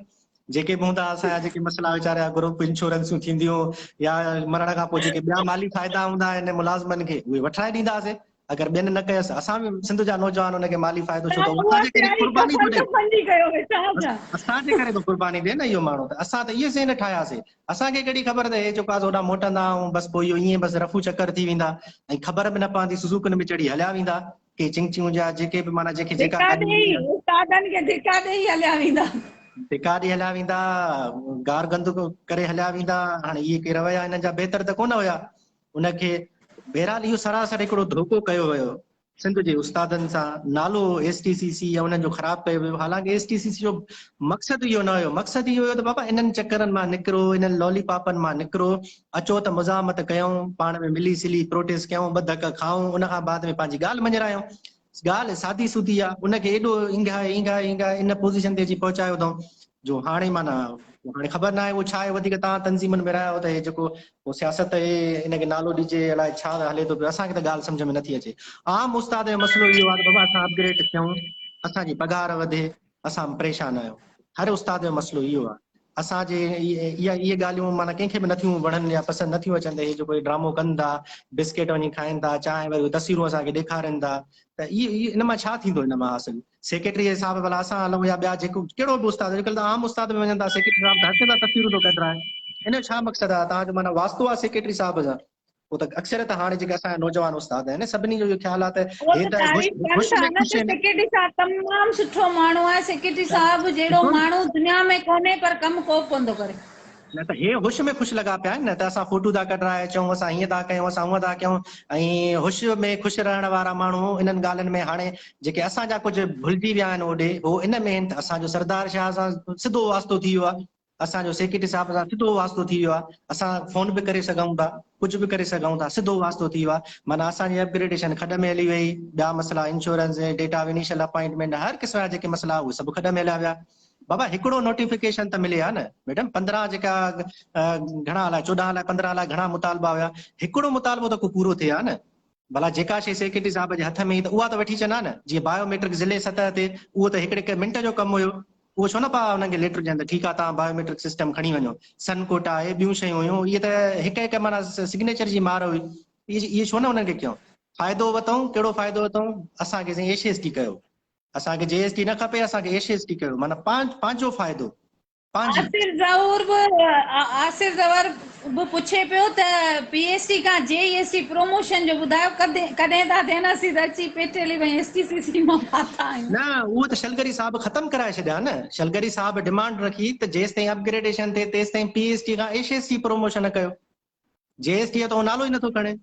Speaker 2: जेके बि हूंदा असांजा जेके मसइला वीचारा ग्रुप इंश्योरेंसियूं थींदियूं या मरण खां पोइ जेके ॿिया माली फ़ाइदा हूंदा आहिनि मुलाज़िमनि खे, उहे वठाए ॾींदासीं। अगरि ॿियनि न कयसि, असां बि सिंध जा नौजवान हुनखे माली फ़ाइदो छो त
Speaker 3: उहा
Speaker 2: असांजे करे
Speaker 3: तयारी
Speaker 2: क़ुर्बानी थो
Speaker 3: कफ़न
Speaker 2: ॾे,
Speaker 3: कफ़न जी कयो वेठा छा?
Speaker 2: असांजे करे तो क़ुर्बानी ॾे न इहो माण्हू। त असां त इहे ज़हन ठाहियासीं, असांखे कहिड़ी ख़बर त हे जेको आहे होॾा मोटंदा ऐं बसि पोइ इहो ईअं बसि रफू चकर थी वेंदा, ऐं ख़बर बि न पवंदी, सुज़ूकनि में चढ़ी हलिया वेंदा के चिंचियूं जा जेके बि माना जेके जेका
Speaker 3: धिका
Speaker 2: ॻाल्हियूं
Speaker 3: ॾेई
Speaker 2: हूंदियूं आहिनि,
Speaker 3: उस्तादनि खे धिका ॾेई हलिया वेंदा।
Speaker 2: धिका ॾेई हलिया वेंदा, गार गंद करे हलिया वेंदा। हाणे इहे के रवैया हिननि जा बहितर त कोन हुया उनखे। बहरहाल इहो सरासर हिकिड़ो धोखो कयो वियो सिंध जे उस्तादनि सां, नालो STCC या उन्हनि जो ख़राबु कयो वियो। हालांकि STCC जो मक़सदु इहो न हुयो, मक़सदु इहो हुयो त बाबा इन्हनि चकरनि मां निकिरो, इन्हनि लॉलीपॉपनि मां निकिरो, अचो त मुज़ाहमत कयूं, पाण में मिली सिली प्रोटेस्ट कयूं, ॿ धक खाऊं, उन खां बाद में पंहिंजी ॻाल्हि मंझरायूं। ॻाल्हि सादी सुदी आहे, उनखे एॾो ईंगा इन पोज़ीशन ते अची पहुचायो अथऊं जो हाणे माना हाणे ख़बर न आहे उहो छा आहे। वधीक तव्हां तंज़ीमनि में रहिया हो त हे जेको पोइ सियासत हिनखे नालो ॾिजे, अलाए छा हले थो पियो, असांखे त ॻाल्हि सम्झ में नथी अचे। आम उस्ताद जो मसइलो इहो आहे त बाबा असां अपग्रेड थियूं, असांजी पघार वधे, असां परेशान आहियूं। हर उस्ताद जो मसइलो इहो आहे। असांजे इहे ॻाल्हियूं माना कंहिंखे बि नथियूं वणनि या पसंदि नथियूं अचनि त हे जेको ड्रामो कनि था, बिस्किट वञी खाइनि था, चांहि वरी तस्वीरूं असांखे ॾेखारनि था, त इहे इन मां छा थींदो? इन मां हासिल सेक्रेटरी जे हिसाब भला असां हलूं या ॿिया जेको कहिड़ो बि उस्ताद, अॼुकल्ह त आम उस्ताद में वञनि था, सेक्रेटरी साहिब त हर कंहिं तस्वीरूं थो कढाए, इन जो छा मक़सदु आहे? तव्हांजो माना वास्तो आहे सेक्रेटरी साहिब सां? पोइ त अक्सर त हाणे जेके असांजा नौजवान उस्ताद आहिनि सभिनी जो इहो ख़्यालु आहे त
Speaker 3: उहो
Speaker 2: हे
Speaker 3: त
Speaker 2: त
Speaker 3: तारीफ़ कनि
Speaker 2: हुश
Speaker 3: था
Speaker 2: में
Speaker 3: न
Speaker 2: ख़ुशि
Speaker 3: त
Speaker 2: आहिनि।
Speaker 3: सेक्रेटरी साहिब तमामु सुठो माण्हू आहे, सेक्रेटरी साहिब जहिड़ो माण्हू दुनिया में कोन्हे, पर कमु को कोन थो करे।
Speaker 2: न त हे हुश में ख़ुशि लॻा पिया आहिनि न, त असां फोटू था कढाए अचूं, असां हीअं था कयूं, असां हूअं था कयूं, ऐं हुश में ख़ुशि रहण वारा माण्हू इन्हनि ॻाल्हियुनि में हाणे जेके असांजा कुझु भुलिजी विया आहिनि होॾे, हो इन में आहिनि। त असांजो सरदार शाह सां सिधो वास्तो थी वियो आहे, असांजो सेक्रेटरी साहिब सां सिधो वास्तो थी वियो आहे, असां फोन बि करे सघूं था, कुझु बि करे सघूं था, सिधो वास्तो थी वियो आहे। माना असांजी अपग्रेडेशन खॾ में हली वई, ॿिया मसइला इंश्योरेंस, डेटा इनिशियल अपॉइंटमेंट, हर क़िस्म जा जेके मसइला उहे सभु खॾ में हलिया विया। बाबा हिकिड़ो नोटिफिकेशन त मिले हा न मैडम, 15 जेका घणा अलाए 14 अलाए 15 अलाए घणा मुतालबा हुया, हिकिड़ो मुतालबो त को पूरो थिए हा न। भला जेका शइ सेक्रेटरी साहिब जे हथ में ई त उहा त वठी अचनि हा न। जीअं बायोमेट्रिक ज़िले सतह ते उहो त हिकिड़े मिंट जो कमु हुयो, उहो छो न पा हुनखे लेटर ॾियनि त ठीकु आहे तव्हां बायोमेट्रिक सिस्टम खणी वञो। सन कोट आहे, ॿियूं शयूं हुयूं, इहे त हिकु हिकु माना सिग्नेचर जी मार हुई। इहे छो न हुननि खे कयूं? फ़ाइदो वठूं, कहिड़ो फ़ाइदो वठूं? असांखे साईं SST कयो, असांखे JST न खपे, असांखे SST कयो, माना पंहिंजो फ़ाइदो पंहिंजी।
Speaker 3: आसिर ज़वर बि पुछे पियो त PST खां JST प्रमोशन जो ॿुधायो कॾहिं था थियनि? त अची पेटेली भई STCC मां फाथा आहियूं।
Speaker 2: न उहो त शलगरी साहिब ख़तमु कराए छॾिया न। शलगरी साहिब डिमांड रखी त जेसि ताईं अपग्रेडेशन थिए तेसि ताईं PST खां SST प्रमोशन कयो। JST तो नालो ई नथो खणे।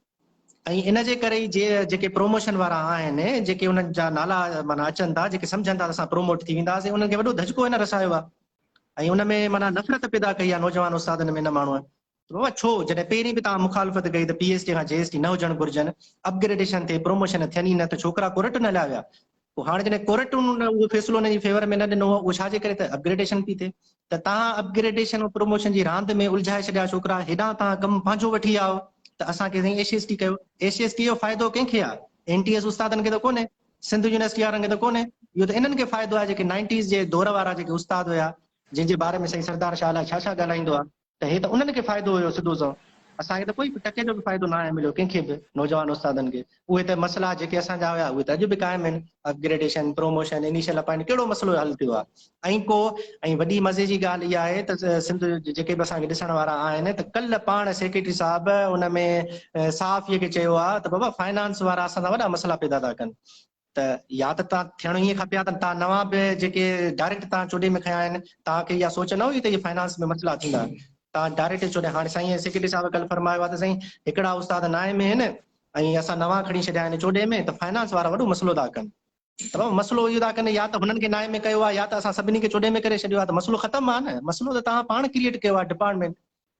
Speaker 2: ऐं इन जे करे ई जेके प्रोमोशन वारा आहिनि, जेके उन्हनि जा नाला माना अचनि था, जेके सम्झनि था असां प्रोमोट थी वेंदासीं, उन्हनि खे वॾो धचको हिन रसायो आहे ऐं उन में माना नफ़रत पैदा कई आहे नौजवान उस्तादनि में। न माण्हूअ बाबा छो, जॾहिं पहिरीं बि तव्हां मुखालफ़त कई त PhD खां JST न हुजणु घुरिजनि, अपग्रेडेशन थिए, प्रोमोशन थियनि ई न, त छोकिरा कोर्ट न हलिया विया। पोइ हाणे जॾहिं कोर्ट उहो फ़ैसिलो उन जी फेवर में न ॾिनो, उहो छाजे करे, त अपग्रेडेशन पई थिए। त तव्हां अपग्रेडेशन ऐं प्रोमोशन जी रांदि में उलझाए छॾिया छोकिरा, हेॾां तव्हां कमु पंहिंजो वठी आओ त असांखे साईं SCST कयो। SCST जो फ़ाइदो कंहिंखे आहे? NTS उस्तादनि खे त कोन्हे, सिंध यूनिवर्सिटी वारनि खे त कोन्हे, इहो त इन्हनि खे फ़ाइदो आहे जेके 90s जे दौर वारा जेके उस्ताद हुया, जंहिंजे बारे में साईं सरदार शाह अलाए छा छा ॻाल्हाईंदो आहे, त हे त उन्हनि खे फ़ाइदो हुयो सिधो सो। असांखे त कोई बि टके जो बि फ़ाइदो न आहे मिलियो कंहिंखे बि, नौजवान उस्तादनि खे। उहे त मसइला जेके असांजा हुया उहे त अॼु बि क़ाइमु आहिनि। अपग्रेडेशन, प्रोमोशन, इनिशियल अपॉइंट, कहिड़ो मसइलो हल थियो आहे? ऐं वॾी मज़े जी ॻाल्हि इहा आहे त सिंध जेके बि असांखे ॾिसण वारा आहिनि, त कल्ह पाण सेक्रेटरी साहिब उन में साफ़ इहे चयो आहे त बाबा फाइनेंस वारा असां सां वॾा मसइला पैदा था कनि। त या त तव्हां थियणो ईअं खपे त तव्हां नवां बि जेके डायरेक्ट तव्हां चोॾे में खया आहिनि, तव्हांखे इहा सोच न हुई त इहे फाइनेंस में मसइला थींदा। तव्हां डायरेक्ट चोॾे, हाणे साईं सेक्रेटरी साहिब कल्ह फरमायो आहे त साईं हिकिड़ा उस्ताद नाए में आहिनि ऐं असां नवां खणी छॾिया आहिनि चोॾे में, त फाइनेंस वारा वॾो मसइलो था कनि। त मसइलो इहो था कनि, या त हुननि खे नाए में कयो आहे, या त असां सभिनी खे चोॾे में करे छॾियो आहे, त मसइलो ख़तमु आहे न। मसइलो त तव्हां पाण क्रिएट कयो आहे डिपार्टमेंट,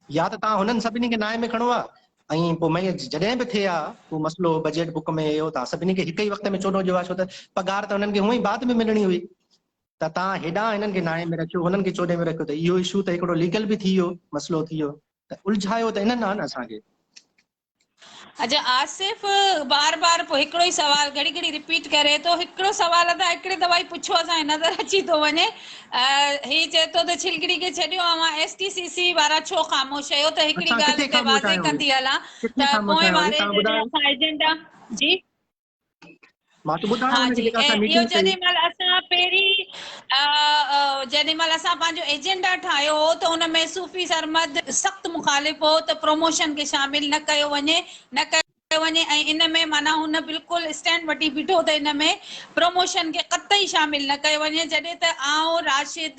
Speaker 2: या त तव्हां हुननि सभिनी खे नाए में खणो आहे ऐं पोइ मैं जॾहिं बि थिए आहे पोइ मसइलो बजट बुक में इहो तव्हां सभिनी खे हिक ई वक़्त में चोॾो ॾियो आहे, छो त पघार त हुननि खे हूअं ई बाद में मिलणी हुई। त तव्हां हेॾां हिननि खे नाए में रखियो, हुननि खे चोॾे में रखियो, त इहो इशू त हिकिड़ो लीगल बि थी वियो, मसइलो थी वियो। त उलझायो त इन्हनि आहे न असांखे।
Speaker 1: अच्छा आसिफ बार बार पोइ हिकिड़ो ई सवाल घड़ी घड़ी रिपीट करे थो। हिकिड़ो सवाल त हिकिड़े दफ़ा ई पुछो, असांखे नज़र अची थो वञे। हीउ चए थो त छिलकिड़ी खे छॾियो आहे, STCC वारा छो ख़ामोश आहियो? त हिकिड़ी
Speaker 2: असां
Speaker 1: ॻाल्हि
Speaker 2: किथे
Speaker 1: हिते
Speaker 2: ख़ामोश
Speaker 1: वाज़े
Speaker 2: आहियूं,
Speaker 1: कंदी हलां
Speaker 2: किथे
Speaker 1: त
Speaker 2: ख़ामोश
Speaker 1: पोएं
Speaker 2: आहियूं,
Speaker 1: वारे
Speaker 2: तव्हां
Speaker 1: जॾहिं
Speaker 2: ॿुधायो।
Speaker 1: असां एजेंडा जी
Speaker 2: मां त ॿुधायो
Speaker 1: हा
Speaker 2: हुनखे
Speaker 1: जी,
Speaker 2: जेका
Speaker 1: ऐं
Speaker 2: असां
Speaker 1: इहो
Speaker 2: मीटिंग कई।
Speaker 1: जॾहिं महिल असां पहिरीं जॾहिं महिल असां पंहिंजो एजेंडा ठाहियो हो त उन में सूफ़ी सरमद सख़्तु मुखालिफ़ हो त प्रोमोशन खे शामिल न कयो वञे, ऐं इन में माना हुन बिल्कुलु स्टैंड वठी बीठो त इन में प्रोमोशन खे क़तई शामिल न कयो वञे। जॾहिं त आउं, राशिद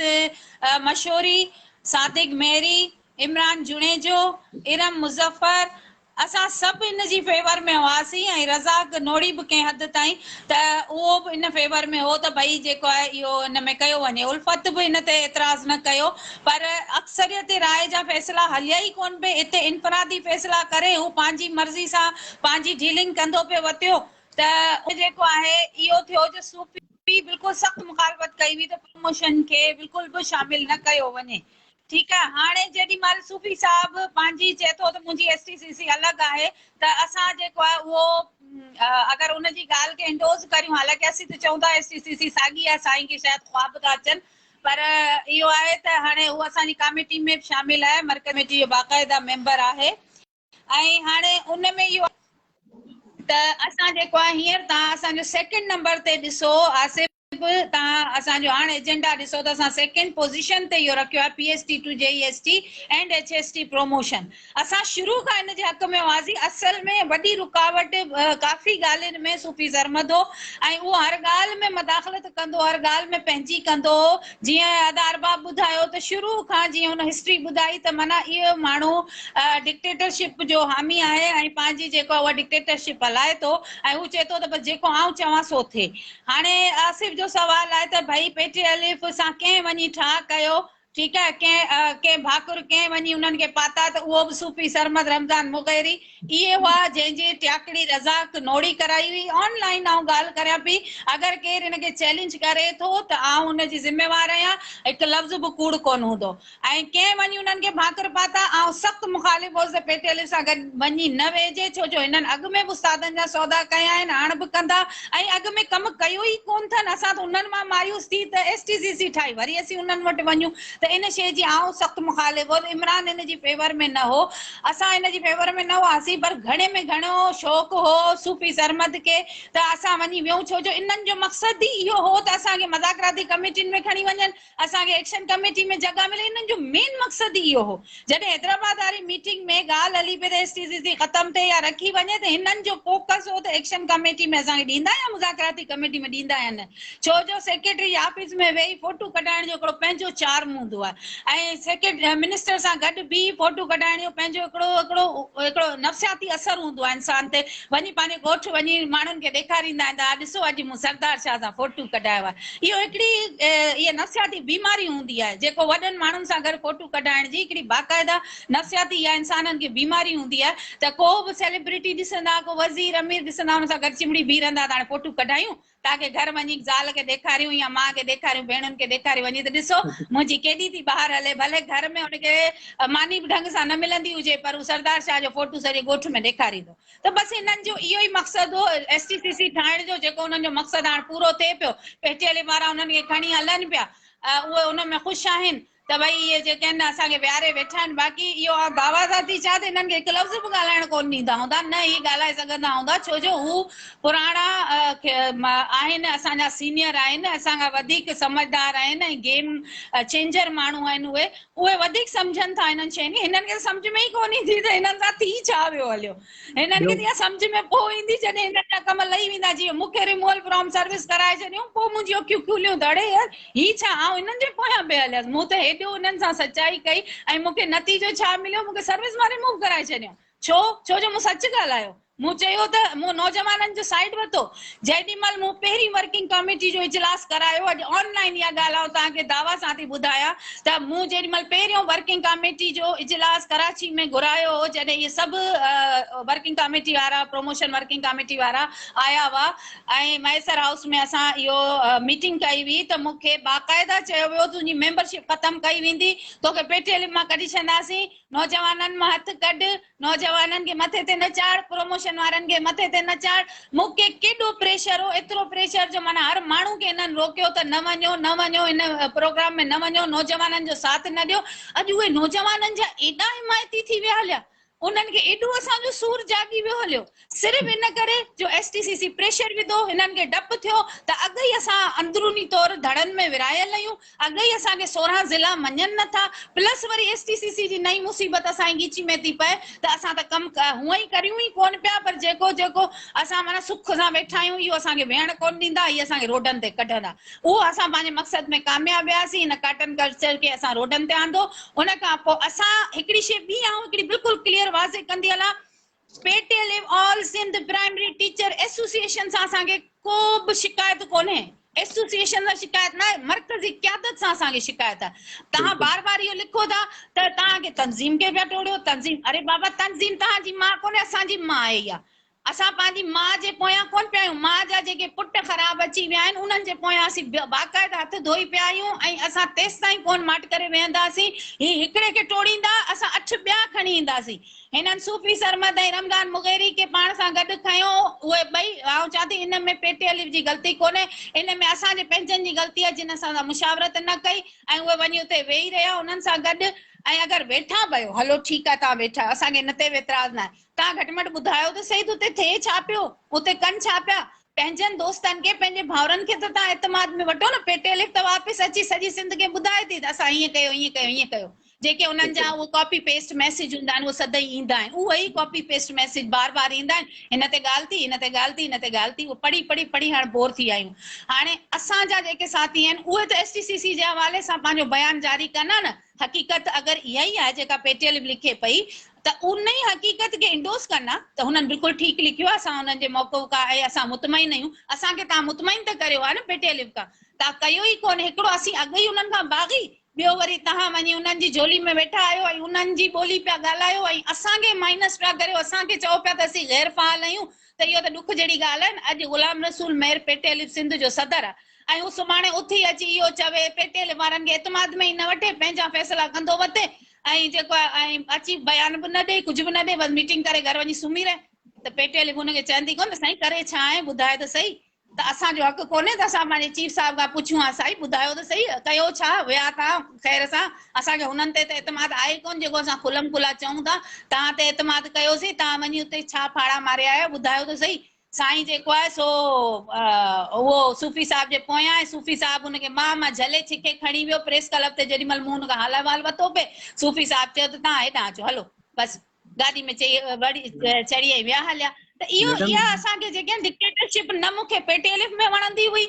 Speaker 1: मशहूरी, सादिक मेहरी, इमरान जुणेजो, इरम मुज़फ़र, असां सभु इन जी फेवर में हुआसीं ऐं रज़ाक नोड़ी बि कंहिं हद ताईं, त उहो बि इन फेवर में हो त भई जेको आहे इहो इन में कयो वञे। उल्फत बि इन ते एतिराज़ न कयो, पर अक्सरियत राय जा फ़ैसिला हलिया ई कोन पिए। हिते इनफ़रादी फ़ैसिला करे हू पंहिंजी मर्ज़ी सां पंहिंजी डीलिंग कंदो पियो वरितियो, त जेको आहे इहो थियो जो सूफ़ी बिल्कुलु सख़्तु मुखालफ़त कई हुई त प्रमोशन खे बिल्कुलु बि शामिल न कयो वञे। ठीकु आहे, हाणे जेॾी महिल सूफ़ी साहिब पंहिंजी चए थो त मुंहिंजी STCC अलॻि आहे, त असां जेको आहे उहो अगरि उनजी ॻाल्हि खे इंडोर्स करियूं, हालांकि असीं त चऊं था STCC साॻी आहे, साईं खे शायदि ख़्वाब था अचनि, पर इहो आहे त हाणे उहा असांजी कमेटी में बि शामिल आहे, मर्कज़ कमेटी जो बाक़ाइदा मेंबर आहे। ऐं हाणे उन में इहो त असां जेको आहे हींअर तव्हां असांजो सेकेंड नंबर ते ॾिसो आसिफ, तव्हां असांजो हाणे एजेंडा ॾिसो त असां सेकेंड पोज़ीशन ते इहो रखियो आहे PhD to JEST and HST promotion. असां शुरू खां इन जे हक़ में हुआसीं। असल में वॾी रुकावट काफ़ी ॻाल्हियुनि में सूफ़ी सरमद हो ऐं उहो हर ॻाल्हि में मदाख़लत कंदो, हर ॻाल्हि में पंहिंजी कंदो हो। जीअं अदा अरबाब ॿुधायो त शुरू खां जीअं हुन हिस्ट्री ॿुधाई त माना इहो माण्हू डिक्टेटरशिप जो हामी आहे ऐं पंहिंजी जेको आहे उहा डिक्टेटरशिप हलाए थो ऐं हू चए थो त बसि जेको आउं चवां सो थिए। हाणे आसिफ जो सवाल आहे त भई पेटे अलिफ सां कंहिं वञी ठा कयो, ठीकु आहे, कंहिं भाकुर कंहिं वञी उन्हनि खे पाता, त उहो बि सूफ़ी सरमद रमज़ान मुग़ैरी इहे हुआ जंहिंजी ट्याकड़ी रज़ाक नोड़ी कराई हुई। ऑनलाइन आउं ॻाल्हि करियां पई, अगरि केरु हिनखे चैलेंज करे थो त आउं हुनजी ज़िम्मेवार आहियां, हिकु लफ़्ज़ बि कूड़ कोन हूंदो। ऐं कंहिं वञी उन्हनि खे भाकुर पाता, आउं सख़्तु मुखालिफ़ हुअसि त पेटे अलिफ सां गॾु वञी न वेहिजे, छो जो हिननि अॻु में बि उस्तादनि जा सौदा कया आहिनि, हाणे बि कंदा, ऐं अॻु में कमु कयो ई कोन अथनि। असां त उन्हनि मां मायूस थी त STCC ठाही, वरी असीं उन्हनि वटि वञूं, त इन शइ जी आउं सख़्तु मुखालिफ़ हो। इमरान इन जी फेवर में न हो, असां इन जी फेवर में न हुआसीं, पर घणे में घणो शौक़ु हो सूफ़ी सरमद खे त असां वञी वियूं, छो जो इन्हनि जो मक़सदु ई इहो हो त असांखे मज़ाकराती कमेटियुनि में खणी वञनि, असांखे एक्शन कमेटी में जॻह मिले। इन्हनि जो मेन मक़सदु ई इहो हो। जॾहिं हैदराबाद वारी मीटिंग में ॻाल्हि हली पई त STCC ख़तमु थिए या रखी वञे, त हिननि जो फोकस हो त एक्शन कमेटी में असांखे ॾींदा या मुज़ाकराती कमेटी में ॾींदा या न, छो जो सेक्रेटरी ऑफिस में वेही फोटू कढाइण जो हिकिड़ो पंहिंजो चार्म हूंदो हूंदो आहे ऐं सेक्रेटरी मिनिस्टर सां गॾु बि फोटू कढाइण जो पंहिंजो हिकिड़ो नफ़सियाती असर हूंदो आहे इंसान ते वञी पंहिंजे ॻोठ वञी माण्हुनि खे ॾेखारींदा आहिनि त ॾिसो अॼु मूं सरदार शाह सां फोटू कढायो आहे। इहो हिकिड़ी इहा नफ़सियाती बीमारी हूंदी आहे जेको वॾनि माण्हुनि सां गॾु फोटू कढाइण जी हिकिड़ी बाक़ाइदा नफ़सियाती या इंसाननि खे बीमारी हूंदी आहे त को बि सेलिब्रिटी ॾिसंदा को वज़ीर अमीर ॾिसंदा हुन सां गॾु चिमड़ी बीह रहंदा त हाणे फोटू कढायूं ताकि घर वञी ज़ाल खे ॾेखारियूं या माउ खे ॾेखारियूं भेणुनि खे ॾेखारियूं वञी त ॾिसो मुंहिंजी केॾी थी ॿाहिरि हले भले घर में हुनखे मानी बि ढंग सां न मिलंदी हुजे पर हू सरदार शाह जो फोटू सॼे ॻोठ में ॾेखारींदो। त बसि हिननि जो इहो ई मक़सदु हो STCC ठाहिण जो जेको हुननि जो मक़सदु हाणे पूरो थिए पियो। पेटीएल वारा हुननि खे खणी हलनि पिया उहे हुन में ख़ुशि आहिनि त भई इहे जेके आहिनि असांखे विहारे वेठा आहिनि। बाक़ी इहो दावादाती छा त हिननि खे हिकु लफ़्ज़ बि ॻाल्हाइण कोन ॾींदा हूंदा न ही ॻाल्हाए सघंदा हूंदा छो जो हू पुराणा आहिनि असांजा सीनियर आहिनि असांखां वधीक समझदार आहिनि ऐं गेम चेंजर माण्हू आहिनि उहे वधीक सम्झनि था हिननि शयुनि खे। हिननि खे सम्झ में ई कोन ईंदी त हिननि सां थी छा वियो हलियो। हिननि खे त सम्झ में पोइ ईंदी जॾहिं हिननि जा कम लही वेंदा जीअं मूंखे रिमूवल फ्रॉम सर्विस कराए छॾियूं पोइ मुंहिंजी अखियूं खुलियूं त अड़े यार ही छा आउं हिननि जे पोयां पिया हलियसि मूं त हेॾो हुननि सां सचाई कई ऐं मूंखे नतीजो छा मिलियो मूंखे सर्विस मां रिमूव कराए छॾियो छो जो मूं सच ॻाल्हायो। मूं चयो त मूं नौजवाननि जो साइड वरितो जेॾी महिल मूं पहिरीं वर्किंग कमेटी जो इजलास करायो अॼु ऑनलाइन इहा ॻाल्हि आउं तव्हांखे दावा सां थी ॿुधायां त मूं जेॾी महिल पहिरियों वर्किंग कमेटी जो इजलास कराची में घुरायो हो जॾहिं इहे सभु वर्किंग कमेटी वारा प्रमोशन वर्किंग कमेटी वारा आया हुआ ऐं मैसर हाउस में असां इहो मीटिंग कई हुई त मूंखे बाक़ाइदा चयो वियो तुंहिंजी मेंबरशिप ख़तमु कई वेंदी तोखे पेटीएल मां कढी छॾंदासीं नौजवाननि मां हथु कढ नौजवाननि खे मथे ते न चाढ़ प्रमोशन वारनि खे मथे ते न चाढ़। मूंखे केॾो प्रेशर हो एतिरो प्रेशर जो माना हर माण्हू खे हिननि रोकियो त न वञो हिन प्रोग्राम में न वञो नौजवाननि जो साथ न ॾियो। अॼु उहे नौजवाननि जा एॾा हिमायती थी विया हलिया उन्हनि खे एॾो असांजो सूर जागी वियो हलियो सिर्फ़ु इन करे जो STCC प्रेशर विधो हिननि खे डपु थियो त अॻु ई असां अंदरूनी तौरु धड़नि में विरायल आहियूं अॻु ई असांखे 16 ज़िला मञनि नथा प्लस वरी STCC जी नई मुसीबत असांजी ॻीची में थी पए त असां त कमु हूअं ई करियूं ई कोन पिया पर जेको असां माना सुख सां वेठा आहियूं इहो असांखे वेहण कोन ॾींदा इहे असांखे रोडनि ते कढंदा उहो असां पंहिंजे मक़सद में कामयाबु वियासीं हिन कॉटन कल्चर खे असां रोडनि ते आंदो। उन खां पोइ असां हिकिड़ी शइ ॿी ऐं हिकिड़ी बिल्कुलु क्लियर वाज़े कंदी हलां पेटीएल all Sindh primary teacher association सां असांखे को बि शिकायत कोन्हे एसोसिएशन सां शिकायत न आहे मर्कज़ी क़यादत सां असांखे शिकायत आहे। तव्हां बार बार इहो लिखो था त तव्हांखे तंज़ीम खे पिया टोड़ियो तंज़ीम अरे बाबा तंज़ीम तव्हांजी माउ कोन्हे असांजी माउ आहे इहा असां पंहिंजी माउ जे पोयां कोन पिया आहियूं माउ जा जेके पुट ख़राब अची विया आहिनि उन्हनि जे पोयां असीं बाक़ाइदा हथ धोई पिया आहियूं ऐं असां तेसि ताईं कोन माट करे वेहंदासीं ही हिकिड़े खे टोड़ींदा असां 8 ॿिया खणी ईंदासीं। हिननि सूफ़ी सरमद ऐं रमज़ान मुग़ेरी खे पाण सां गॾु खयो उहे ॿई आउं चवां थी इन में पेटीएल जी ग़लती कोन्हे इन में असांजे पंहिंजनि जी ग़लती आहे जिन सां मुशावरत न कई ऐं उहे वञी उते वेही रहिया उन्हनि सां गॾु ऐं अगरि वेठा पियो हलो ठीकु आहे तव्हां वेठा असांखे इन ते एतिराज़ न आहे तव्हां घटि में घटि ॿुधायो त सही त उते थिए छा पियो उते कनि छा पिया पंहिंजनि दोस्तनि खे पंहिंजे भाउरनि खे त तव्हां एतमाद में वठो न पेटीएल त वापसि अची सॼी सिंध खे ॿुधाए थी त असां हीअं कयो हीअं कयो जेके उन्हनि जा उहे कॉपी पेस्ट मैसेज हूंदा आहिनि उहे सदाई ईंदा आहिनि उहे ई कॉपी पेस्ट मैसेज बार बार ईंदा आहिनि हिन ते ॻाल्हि थी हिन ते ॻाल्हि थी उहे पढ़ी हाणे बोर थी आहियूं। हाणे असांजा जेके साथी आहिनि उहे त STCC जे हवाले सां पंहिंजो बयानु जारी कंदा न हक़ीक़त अगरि इहा ई आहे जेका पेटीएल लिखे पई त उन ई हक़ीक़त खे इंडोस कंदा त हुननि बिल्कुलु ठीकु लिखियो आहे असां हुननि जे मौक़ो खां ऐं असां मुतमइन आहियूं असांखे तव्हां मुतमइन त करियो आहे न पेटीएल खां तव्हां कयो ई कोन्हे हिकिड़ो असीं अॻु ई उन्हनि खां बाग़ी ॿियो वरी तव्हां वञी उन्हनि जी झोली में वेठा आहियो ऐं उन्हनि जी ॿोली पिया ॻाल्हायो ऐं असांखे माइनस पिया करियो असांखे चओ पिया त असीं गैर फ़ाल आहियूं त इहो त ॾुख जहिड़ी ॻाल्हि आहे न अॼु ग़ुलाम रसूल मेहर पेटीएल सिंध जो सदर आहे ऐं हू सुभाणे उथी अची इहो चवे पेटीएल वारनि खे एतमाद में ई न वठे पंहिंजा फ़ैसिला कंदो वठे ऐं जेको आहे अची बयान बि न ॾे कुझु बि न ॾे बसि मीटिंग करे घर वञी सुम्ही रहे त पेटीएल हुनखे चवंदी कोन त साईं करे छा आहे ॿुधाए त सही त असांजो हक़ कोन्हे त असां पंहिंजे चीफ साहिब खां पुछूं हा साईं ॿुधायो त सही कयो छा विया तव्हां ख़ैर सां असांखे हुननि ते त एतमाद आहे कोन जेको असां खुलम खुला चऊं था तव्हां ते एतमाद कयोसीं तव्हां वञी उते छा फाड़ा मारिया आहियो ॿुधायो त सही। साईं जेको आहे सो उहो सूफ़ी साहिब जे पोयां आहे सूफ़ी साहिब हुनखे मां झले छिके खणी वियो प्रेस क्लब ते जेॾी महिल मूं हुनखां हाल अहिवाल वरितो पिए सूफ़ी साहिब चयो त तव्हां हेॾां अचो हलो बसि गाॾी में चढ़ी विया हलिया त इहा असांखे जेके डिक्टेटरशिप न मूंखे पेटीएल में वणंदी हुई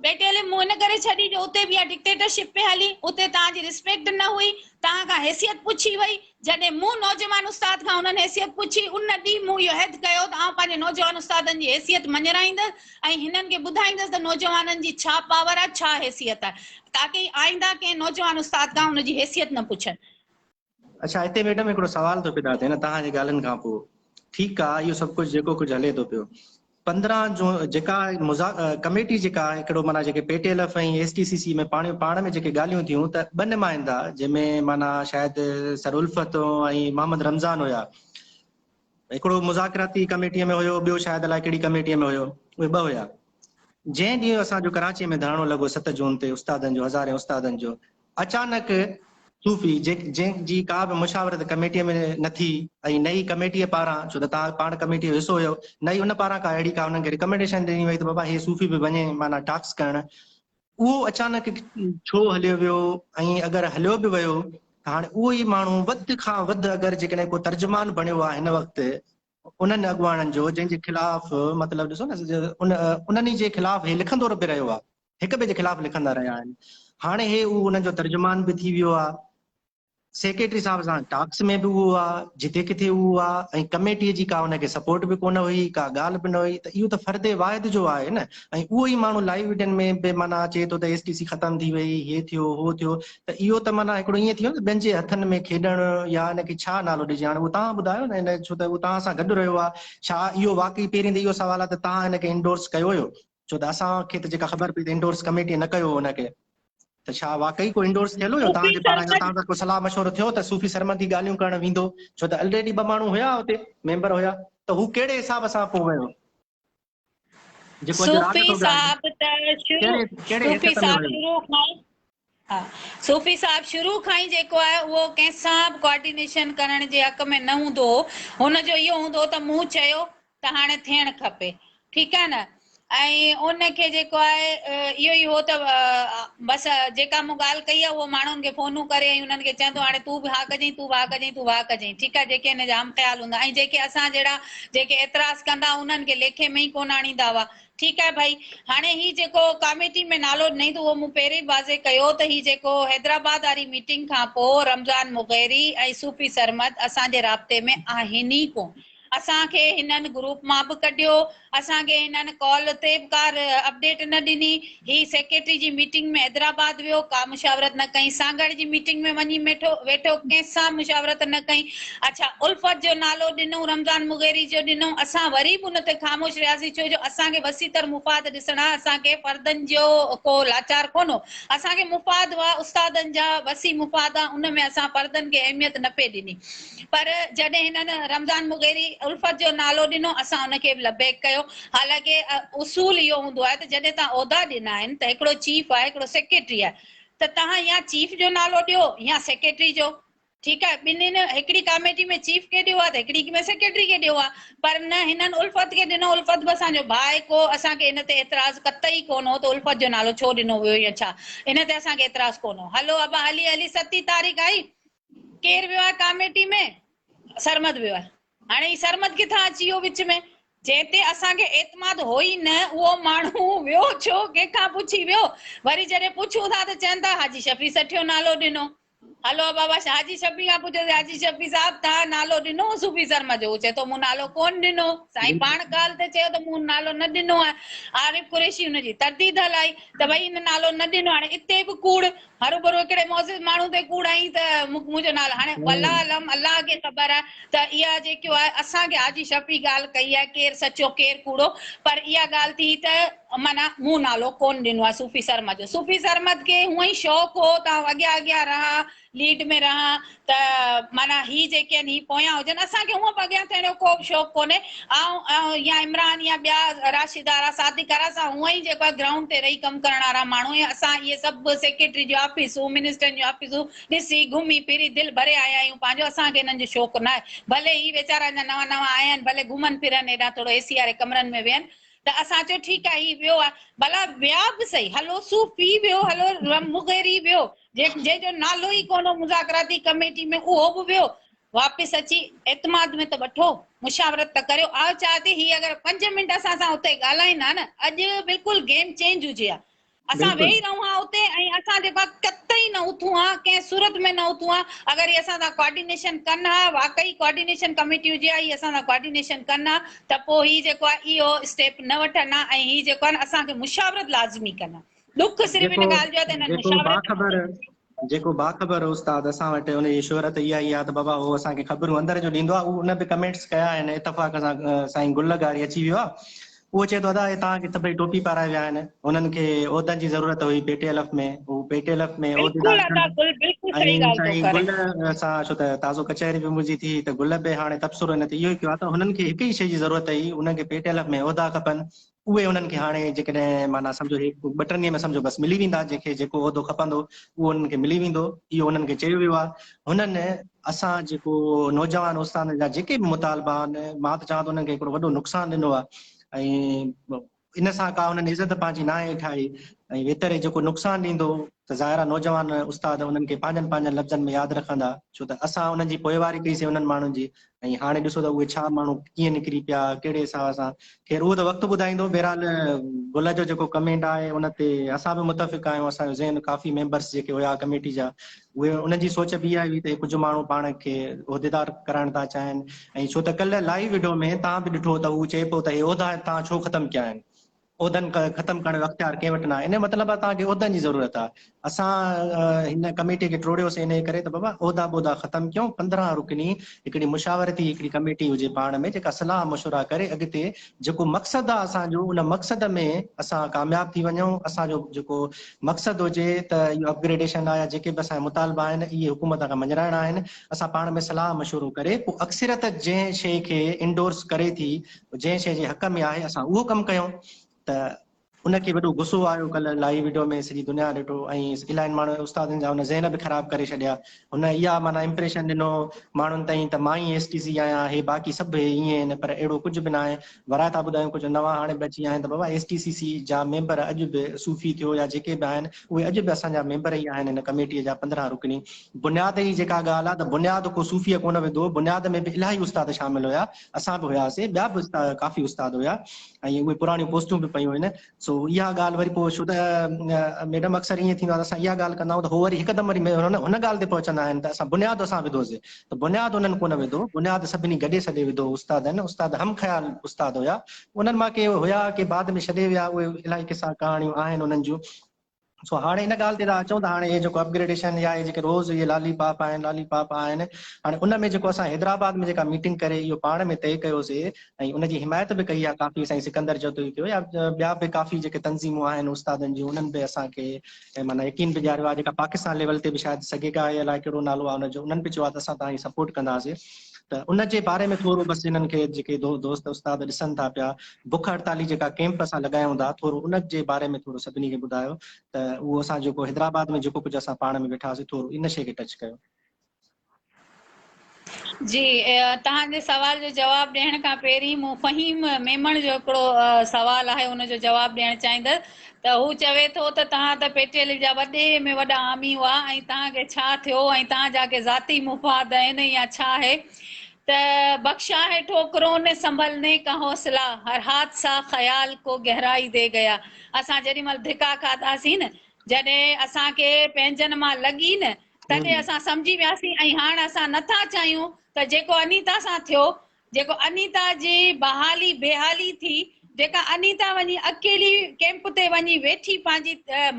Speaker 1: बेटे मुंह न करे छड़ी जो उते भी डिक्टेटरशिप पे हली, उते ताजी रिस्पेक्ट न हुई, ता का हैसियत पूछी वई। जडे मु नौजवान उस्ताद का उन्हनि हैसियत पूछी, उन डी मु यो हद कयो त आउं पंहिंजे नौजवान उस्तादनि जी हैसियत मञराईंदसि ऐं हिननि खे ॿुधाईंदसि त नौजवाननि जी छा पावर आहे, छा हैसियत आहे, ताकि आइंदा के नौजवान उस्ताद का उन जी हैसियत न पुछनि।
Speaker 2: अच्छा, हिते मैडम हिकिड़ो सवाल थो पैदा थिए न तव्हांजी ॻाल्हियुनि खां पोइ। ठीकु आहे, इहो सभु कुझु जेको कुझु हले थो पियो, 15 जो जेका कमेटी जेका हिकिड़ो माना जेके पेटीएलएफ ऐं एसटीसीसी में पाण में जेके ॻाल्हियूं थियूं त ॿ नुमाइंदा जंहिंमें माना शायदि सर उल्फत ऐं मोहम्मद रमज़ान हुया, हिकिड़ो मुज़ाकराती कमेटीअ में हुयो, ॿियो शायदि अलाए कहिड़ी कमेटीअ में हुयो, उहे 2 हुया। जंहिं ॾींहुं असांजो कराची में धरणो लॻो 7 जून ते उस्तादनि जो, हज़ारे उस्तादनि जो, अचानक सूफ़ी जंहिंजी का बि मुशावरत कमेटीअ में न थी ऐं नई कमेटीअ पारां, छो त तव्हां पाण कमेटीअ जो हिसो हुयो, नई उन पारां का अहिड़ी का उन्हनि खे रिकमेंडेशन ॾिनी वई त बाबा हे सूफ़ी बि वञे माना टास्क करणु, उहो अचानक छो हलियो वियो? ऐं अगरि हलियो बि वियो त हाणे उहो ई माण्हू वधि खां वधि अगरि जेकॾहिं को तर्जुमान बणियो आहे हिन वक़्तु उन्हनि अॻुवाणनि जो, जंहिंजे ख़िलाफ़ मतिलबु ॾिसो न उन्हनि जे ख़िलाफ़ हे लिखंदो रहियो आहे, हिक ॿिए जे ख़िलाफ़ लिखंदा रहिया आहिनि। हाणे हे उहो उन्हनि जो तर्जुमान बि थी वियो आहे, सेक्रेटरी साहब सां टाक्स में बि उहो आहे, जिते किथे उहो आहे, ऐं कमेटीअ जी का हुनखे सपोर्ट बि कोन हुई, का ॻाल्हि बि न हुई, त इहो त फ़र्दे वाहिद जो आहे न। ऐं उहो ई माण्हू लाइव वीडियोनि में बि माना अचे थो त एसटीसी ख़तम थी वई, हे थियो हो थियो, त इहो त माना हिकिड़ो ईअं थियो न ॿियनि जे हथनि में खेॾणु, या हिनखे छा नालो ॾिजे। हाणे उहो तव्हां ॿुधायो न हिन, छो त उहो तव्हां सां गॾु रहियो आहे, छा इहो वाक़ई पहिरीं त इहो सवाल आहे त तव्हां हिनखे इंडोर्स कयो हुयो? छो त असांखे त जेका ख़बर पई त इंडोर्स कमेटीअ न कयो हुनखे, त छा वाक़ई को इंडोर्स थियल हुयो
Speaker 1: सूफ़ी
Speaker 2: तव्हांजे पारां, या
Speaker 1: सरमद
Speaker 2: तव्हां सां को सलाह मशवरो थियो त सूफ़ी सरमदी ॻाल्हियूं करणु वेंदो? छो त ऑलरेडी 2 माण्हू हुया हुते, मेंबर हुया, त हू कहिड़े हिसाब सां पोइ वियो जेको अॼु राॻ
Speaker 1: सूफ़ी
Speaker 2: थो ॻाल्हाए?
Speaker 1: साहब त
Speaker 2: कहिड़े
Speaker 1: सूफ़ी
Speaker 2: हैसियत में
Speaker 1: साहब
Speaker 2: वियो?
Speaker 1: शुरू खां हा, सूफ़ी साहब शुरू खां ई जेको आहे उहो कंहिंसां बि कोऑर्डिनेशन करण जे हक़ में न हूंदो हो। हुनजो इहो हूंदो त मूं चयो त हाणे थियणु खपे, ठीकु आहे न। ऐं उनखे जेको आहे इहो ई हो त बसि जेका मूं ॻाल्हि कई आहे उहो माण्हुनि खे फ़ोनूं करे ऐं उन्हनि खे चवंदो हाणे तूं बि हा कजांइ, तूं हा कजांइ, तूं हा कजांइ, ठीकु आहे, जेके हिन जा आम ख़्याल हूंदा। ऐं जेके असां जहिड़ा जेके एतिराज़ कंदा उन्हनि खे लेखे में ई कोन आणींदा हुआ, ठीकु आहे भाई। हाणे ही जेको कमेटी में नालो ॾिनई त उहो मूं पहिरीं वाज़े कयो त ही जेको हैदराबाद वारी मीटिंग खां पोइ रमज़ान मुग़ैरी ऐं सूफ़ी सरमद असांजे राब्ते में आहिनि ई कोन। असांखे हिननि ग्रुप मां बि कढियो, असांखे हिननि कॉल ते बि का अपडेट न ॾिनी। ही सेक्रेटरी जी मीटिंग में हैदराबाद वियो, का मुशावरत न कई, सागड़ जी मीटिंग में वञी वेठो कंहिंसां मुशावरत न कई। अच्छा, उल्फत जो नालो ॾिनो, रमज़ान मुग़ैरी जो ॾिनो, असां वरी बि उन ते ख़ामोश रहियासीं, छो जो असांखे वसीतर मुफ़ाद ॾिसणा, असांखे फर्दनि जो को लाचार कोन हो, असांखे मुफ़ाद हुआ उस्तादनि जा, वसी मुफ़ाद आहे, उन में असां फर्दनि खे अहमियत न पे ॾिनी। पर जॾहिं हिननि रमज़ान मुग़ैरी उल्फत जो नालो ॾिनो असां उनखे बि लबैक कयो। हालांकि उसूल इहो हूंदो आहे त जॾहिं तव्हां उहिदा ॾिना आहिनि त हिकिड़ो चीफ आहे, हिकिड़ो सेक्रेटरी आहे, त तव्हां या चीफ जो नालो ॾियो या सेक्रेटरी जो, ठीकु आहे। ॿिन्हिनि हिकिड़ी कमेटी में चीफ खे ॾियो आहे त हिकिड़ी में सेक्रेटरी खे ॾियो आहे, पर न हिननि उल्फत खे ॾिनो। उल्फत बि असांजो भाउ आहे, को असांखे हिन ते एतिराज़ कतई कोन हो त उल्फत जो नालो छो ॾिनो वियो या छा, हिन ते असांखे एतिराज़ कोन हो। हलो अबा हली हली 7 तारीख़ आई, केरु वियो आहे कमेटी में? सरमद वियो आहे। हाणे ही सरमद किथां अची वियो विच में? जंहिं असांखे एतमाद हो ई न उहो माण्हू वियो छो, कंहिंखां पुछी वियो? वरी जॾहिं पुछूं था त चवनि था हाजी शफ़ी सठियो नालो ॾिनो। हलो बाबा, हाजी शफ़ी खां पुछो, हाजी शफ़ी साहब तव्हां नालो ॾिनो सूफ़ी सरमद जो? चए थो मूं नालो कोन ॾिनो साईं, पाण ॻाल्हि ते चयो त मूं नालो न ॾिनो आहे। आरिफ कुरैशी हुनजी तरदीद हलाई त भई हिन नालो न ॾिनो। हाणे इते बि कूड़, हरू भरू हिकिड़े मौज़िज़ माण्हू ते कूड़ आई त मुंहिंजो नालो, हाणे वल्लाह अलम अल्लाह खे ख़बर आहे त इहा जेको आहे असांखे हाजी शफ़ी ॻाल्हि कई आहे, केरु सचो केरु कूड़ो, पर इहा ॻाल्हि थी त माना मूं नालो कोन ॾिनो आहे सूफ़ी सरमद जो। सूफ़ी सरमद खे हूअं ई शौक़ु हो तव्हां अॻियां अॻियां रहा, लीड में रहा, त माना ही जेके आहिनि ही पोयां हुजनि, असांखे हूअं बि अॻियां थियण जो को बि शौक़ु कोन्हे। ऐं या इमरान या ॿिया राशिदारा सादिकारा असां हूअं ई जेको आहे ग्राउंड ते रही कमु करण वारा माण्हू, ऐं असां इहे सभु सेक्रेटरी जो ऑफिसूं, मिनिस्टरनि जो ऑफिसूं ॾिसी घुमी फिरी दिलि भरे आया आहियूं पंहिंजो। असांखे हिननि जो शौक़ु न आहे, भले ही वेचारा अञा नवां नवां आया आहिनि, भले घुमनि फिरनि हेॾा थोरो एसी वारे कमरनि में वेहनि, त असां चयो ठीकु आहे ही वियो आहे, भला विया बि सही, हलो सूफ़ी वियो, हलो मुग़ैरी वियो, जंहिंजो नालो ई कोन मुज़ाकराती कमेटी में, उहो बि वियो। वापसि अची एतमाद में त वठो, मुशावरत त करियो। आउ चाह थी ही अगरि 5 मिंट असां सां हुते ॻाल्हाईंदा न, अॼु बिल्कुलु गेम चेंज हुजे हा।
Speaker 3: असां वेही रहूं हा उते ऐं असां जेका कतई न उथूं हा कंहिं सूरत में न उथूं हा अगरि असां सां कोऑर्डिनेशन कनि हा वाकई कोऑर्डिनेशन कमेटी हुजे हा ही असां सां कोऑर्डिनेशन कनि हा त पोइ ही जेको आहे इहो स्टेप न वठनि हा ऐं ही जेको आहे न असांखे मुशावरत लाज़मी कनि हा दुख सिर्फ़ु इन ॻाल्हि जो आहे त हिननि मुशावरत
Speaker 2: जेको बाख़बर उस्ताद असां वटि उनजी शोहरत इहा ई आहे त बाबा उहो असांखे ख़बरूं अंदरि जो ॾींदो आहे उन बि कमेंट्स कया आहिनि इतफ़ाक़ सां साईं गुलगारी अची वियो आहे उहो चए थो दादा तव्हांखे सभई टोपी पाराए विया आहिनि उन्हनि खे उहिदनि जी ज़रूरत हुई पेटीएलएफ में हू पेटीएलएफ में
Speaker 3: बिल्कुलु अदा बिल्कुलु सही
Speaker 2: ऐं
Speaker 3: ॻाल्हि थो
Speaker 2: साईं
Speaker 3: करे
Speaker 2: गुल सां छो त ताज़ो कचहरी बि मुंहिंजी थी त गुल बि हाणे तबसरो हिन ते इहो ई कयो आहे त हुननि खे हिकु ई शइ जी ज़रूरत हुई उनखे पेटीएलएफ में उहिदा खपनि उहे उन्हनि खे हाणे जेकॾहिं माना सम्झो 2-3 ॾींहं में सम्झो बसि मिली वेंदा जंहिंखे जेको उहिदो खपंदो उहो उन्हनि खे मिली वेंदो इहो उन्हनि खे चयो वियो आहे हुननि असां जेको नौजवान उस्तादनि जा जेके बि मुतालबा आहिनि मां त चवां थो उन्हनि खे हिकिड़ो वॾो नुक़सानु ॾिनो आहे ऐं इन सां का हुननि इज़त पंहिंजी न आहे ठाही ऐं वेतरे जेको नुक़सानु ॾींदो त ज़ाहिर नौजवान उस्ताद उन्हनि खे पंहिंजनि लफ़्ज़नि में यादि रखंदा छो त असां उन्हनि जी पोइवारी कईसीं उन्हनि माण्हुनि जी ऐं हाणे ॾिसो त उहे छा माण्हू कीअं निकिरी पिया कहिड़े हिसाब सां ख़ैर उहो त वक़्तु ॿुधाईंदो बहरहाल गुल जो जेको कमेंट आहे उन ते असां बि मुतफ़िक़ आहियूं असांजो ज़हन काफ़ी मेंबर्स जेके हुया कमेटी जा उहे उन्हनि जी सोच बि इहा हुई त कुझु माण्हू पाण खे उहिदेदार कराइण था चाहिनि ऐं छो त कल्ह लाइव वीडियो में तव्हां बि ॾिठो त उहो चए पियो त हे उहिदा तव्हां छो ख़तमु कया आहिनि उहिदनि ख़तमु करण जो अख़्तियार कंहिं वटि न आहे इन मतिलबु आहे तव्हांखे उहिदनि जी ज़रूरत आहे असां हिन कमेटी खे टोड़ियोसीं इन करे त बाबा उहिदा ॿोदा ख़तमु कयूं 15 रुकनी हिकिड़ी मुशावरती हिकिड़ी कमेटी हुजे पाण में जेका सलाह मशवरा करे अॻिते जेको मक़सदु आहे असांजो उन मक़सद में असां कामयाबु थी वञूं असांजो जेको मक़सदु हुजे त इहो अपग्रेडेशन आहे या जेके बि असांजा मुतालबा आहिनि इहे हुकूमत खां मंझराइणा आहिनि असां पाण में सलाह मशवरो करे पोइ अक्सरियत जंहिं शइ खे इंडोर्स करे थी जंहिं शइ जे हक़ में आहे असां उहो कमु कयूं त उनखे वॾो गुस्सो आयो कल्ह लाइव वीडियो में सॼी दुनिया ॾिठो ऐं इलाही माण्हू उस्तादनि जा हुन ज़हन बि ख़राबु करे छॾिया हुन इहा माना इंप्रेशन ॾिनो माण्हुनि ताईं त मां ई STC आहियां हे बाक़ी सभु ईअं आहिनि पर अहिड़ो कुझु बि न आहे वराए था ॿुधायूं कुझु नवां हाणे बि अची विया आहिनि त बाबा STCC जा मेंबर अॼु बि सूफ़ी थियो या जेके बि आहिनि उहे अॼु बि असांजा मेंबर ई आहिनि हिन कमेटीअ जा 15 रुकनी बुनियाद जी जेका ॻाल्हि आहे त बुनियाद को सूफ़ीअ कोन विधो बुनियाद में बि इलाही उस्ताद शामिल हुया असां बि हुयासीं ॿिया बि काफ़ी उस्ताद हुया ऐं उहे पुराणियूं पोस्टूं बि पयूं आहिनि सो इहा ॻाल्हि वरी पोइ छो त मैडम अक्सर ईअं थींदो आहे त असां इहा ॻाल्हि कंदा आहियूं त उहो वरी हिकदमि वरी हुन ॻाल्हि ते पहुचंदा आहिनि त असां बुनियाद असां विधोसीं त बुनियाद उन्हनि कोन विधो बुनियाद सभिनी गॾे सॾे विधो उस्ताद आहिनि उस्ताद हम ख़्याल उस्ताद हुया उन्हनि मां के हुया के बाद में छॾे विया उहे इलाही किसा कहाणियूं आहिनि उन्हनि जूं सो हाणे इन ॻाल्हि ते था अचूं त हाणे इहे जेको अपग्रेडेशन या इहे जेके रोज़ इहे लालीपाप आहिनि हाणे उन में जेको असां हैदराबाद में जेका मीटिंग करे इहो पाण में तय कयोसीं ऐं उनजी हिमायत बि कई आहे काफ़ी साईं सिकंदर चौधरी थियो या ॿिया बि काफ़ी जेके तंज़ीमूं आहिनि उस्तादनि जूं उन्हनि बि असांखे माना यकीन बि ॾियारियो आहे जेका पाकिस्तान लेवल ते बि शायदि सॻेगा आहे अलाए कहिड़ो नालो आहे हुनजो उन्हनि बि चयो आहे त असां तव्हांजी सपोर्ट कंदासीं त उन जे बारे में थोरो बसि हिननि खे जेके दोस्त उस्ताद ॾिसनि था पिया बुख हड़ताली जेका कैंप असां लॻायूं था थोरो उन जे बारे में थोरो सभिनी खे ॿुधायो त उहो असां जेको हैदराबाद में जेको कुझु असां पाण में वेठासीं थोरो इन शइ खे टच कयो
Speaker 1: जी तव्हांजे सवाल जो जवाबु ॾियण खां पहिरीं मूं फ़हीम मेमण जो हिकिड़ो सवाल आहे उनजो जवाबु ॾियणु चाहींदसि त हू चवे थो त तव्हां त पेटीएल जा वॾे में वॾा हामी हुआ ऐं तव्हांखे छा थियो ऐं तव्हांजा के ज़ाती मुफ़ाद आहिनि या छा आहे त बख्शा है ठोकरों ने संभलने का हौसला हर हादसा ख़याल को गहराई दे गया असां जेॾी महिल धिका खाधासीं न जॾहिं असांखे पंहिंजनि मां लॻी न तॾहिं असां सम्झी वियासीं ऐं हाणे असां नथा चाहियूं त जेको अनीता सां थियो जेको अनीता जी बहाली बेहाली थी जेका अनीता वञी अकेली कैंप ते वञी वेठी पंहिंजी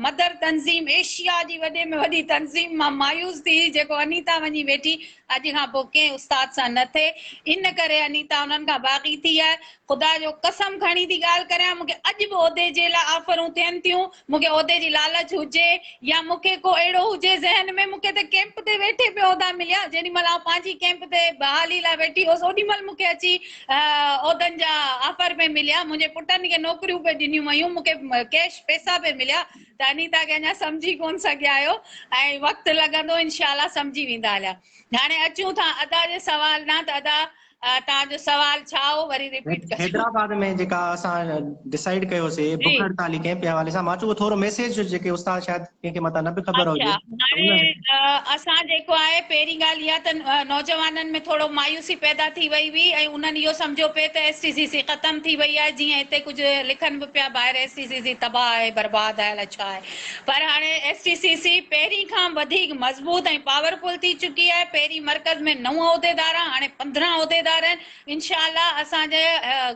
Speaker 1: मदर तंज़ीम एशिया जी वॾे में वॾी तंज़ीम मां मायूस थी जेको अनीता वञी वेठी अॼु खां पोइ कंहिं उस्ताद सां न थिए इन करे अनीता उन्हनि खां बाग़ी थी आहे ख़ुदा जो कसम खणी थी ॻाल्हि करियां मूंखे अॼु बि उहिदे जे लाइ ऑफरूं थियनि थियूं मूंखे उहिदे जी लालच हुजे या मूंखे को अहिड़ो हुजे ज़हन में मूंखे त कैंप ते वेठे पियो उहिदा मिलिया जेॾी महिल आउं पंहिंजी कैंप ते बहाली लाइ वेठी हुअसि ओॾी महिल मूंखे अची उहिदनि जा ऑफर पे मिलिया मुंहिंजे पुटनि खे नौकरियूं पे ॾिनियूं वयूं मूंखे कैश पैसा पे मिलिया त अनीता खे अञा सम्झी कोन सघिया आहियो ऐं वक़्तु लॻंदो इनशाला सम्झी वेंदा हलिया हाणे अचूं था अदा जे सवाल न त अदा तव्हांजो सवाल छा हो वरी रिपीट कजो।
Speaker 2: हैदराबाद में जेका असां डिसाइड कयोसीं
Speaker 1: जी
Speaker 2: बुख हड़ताली कैंप जे हवाले सां, मां चयो थोरो मैसेज जेके उस्ताद शायदि कंहिंखे मथां न बि ख़बर
Speaker 1: अच्छा,
Speaker 2: हुजे
Speaker 1: हाणे असां जेको आहे पहिरीं ॻाल्हि इहा त नौजवाननि में थोरो मायूसी पैदा थी वई हुई ऐं उन्हनि इहो सम्झो पिए त STCC ख़तमु थी वई आहे, जीअं हिते कुझु लिखनि बि पिया ॿाहिरि STCC तबाह आहे, बर्बादु आहे, अलाए छा आहे। पर हाणे STCC पहिरीं खां वधीक मज़बूत ऐं पावरफुल थी चुकी आहे। पहिरीं मर्कज़ में 9 उहिदेदार, हाणे 15 उहिदेदार आहिनि। इंशाअल्लाह असांजे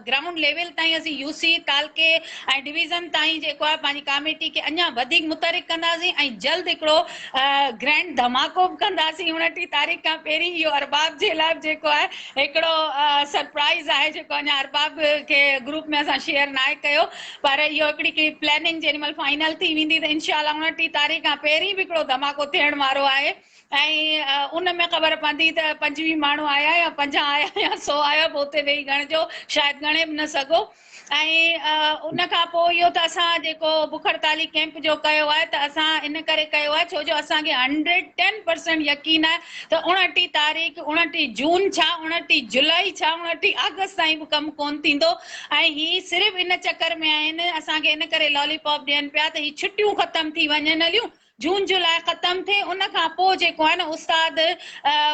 Speaker 1: ग्राउंड लेवल ताईं असीं UC तालके ऐं डिवीज़न ताईं जेको आहे पंहिंजी कमेटी खे अञा वधीक मुतहरिक कंदासीं ऐं जल्द हिकिड़ो ग्रैंड धमाको बि कंदासीं। 29 तारीख़ खां पहिरीं इहो अरबाब जे लाइ जेको आहे हिकिड़ो सरप्राइज़ आहे, जेको अञा अरबाब खे ग्रुप में असां शेयर न आहे कयो, पर इहो हिकिड़ी प्लैनिंग जेॾी महिल फाइनल थी वेंदी त इंशाअल्लाह 29 तारीख़ खां पहिरीं बि हिकिड़ो धमाको थियण वारो आहे। ऐं उन में ख़बर पवंदी त 25 माण्हू आया या 50 आया या 100 आया, पोइ उते वेही ॻणिजो, शायदि ॻणे बि न सघो। ऐं उन खां पोइ इहो त असां जेको बुख हड़ताली कैंप जो कयो आहे त असां इन करे कयो आहे छो जो असांखे 110% यकीन आहे त 29 तारीख़, 29 जून छा, 29 जुलाई छा, 29 अगस्त ताईं बि कमु कोन थींदो। ऐं ही सिर्फ़ु इन चकर में आहिनि, असांखे इन करे लॉलीपॉप ॾियनि पिया त ही छुटियूं ख़तमु थी वञनि हलियूं, जून जुलाई ख़तमु थिए, उन खां पोइ जेको आहे न उस्ताद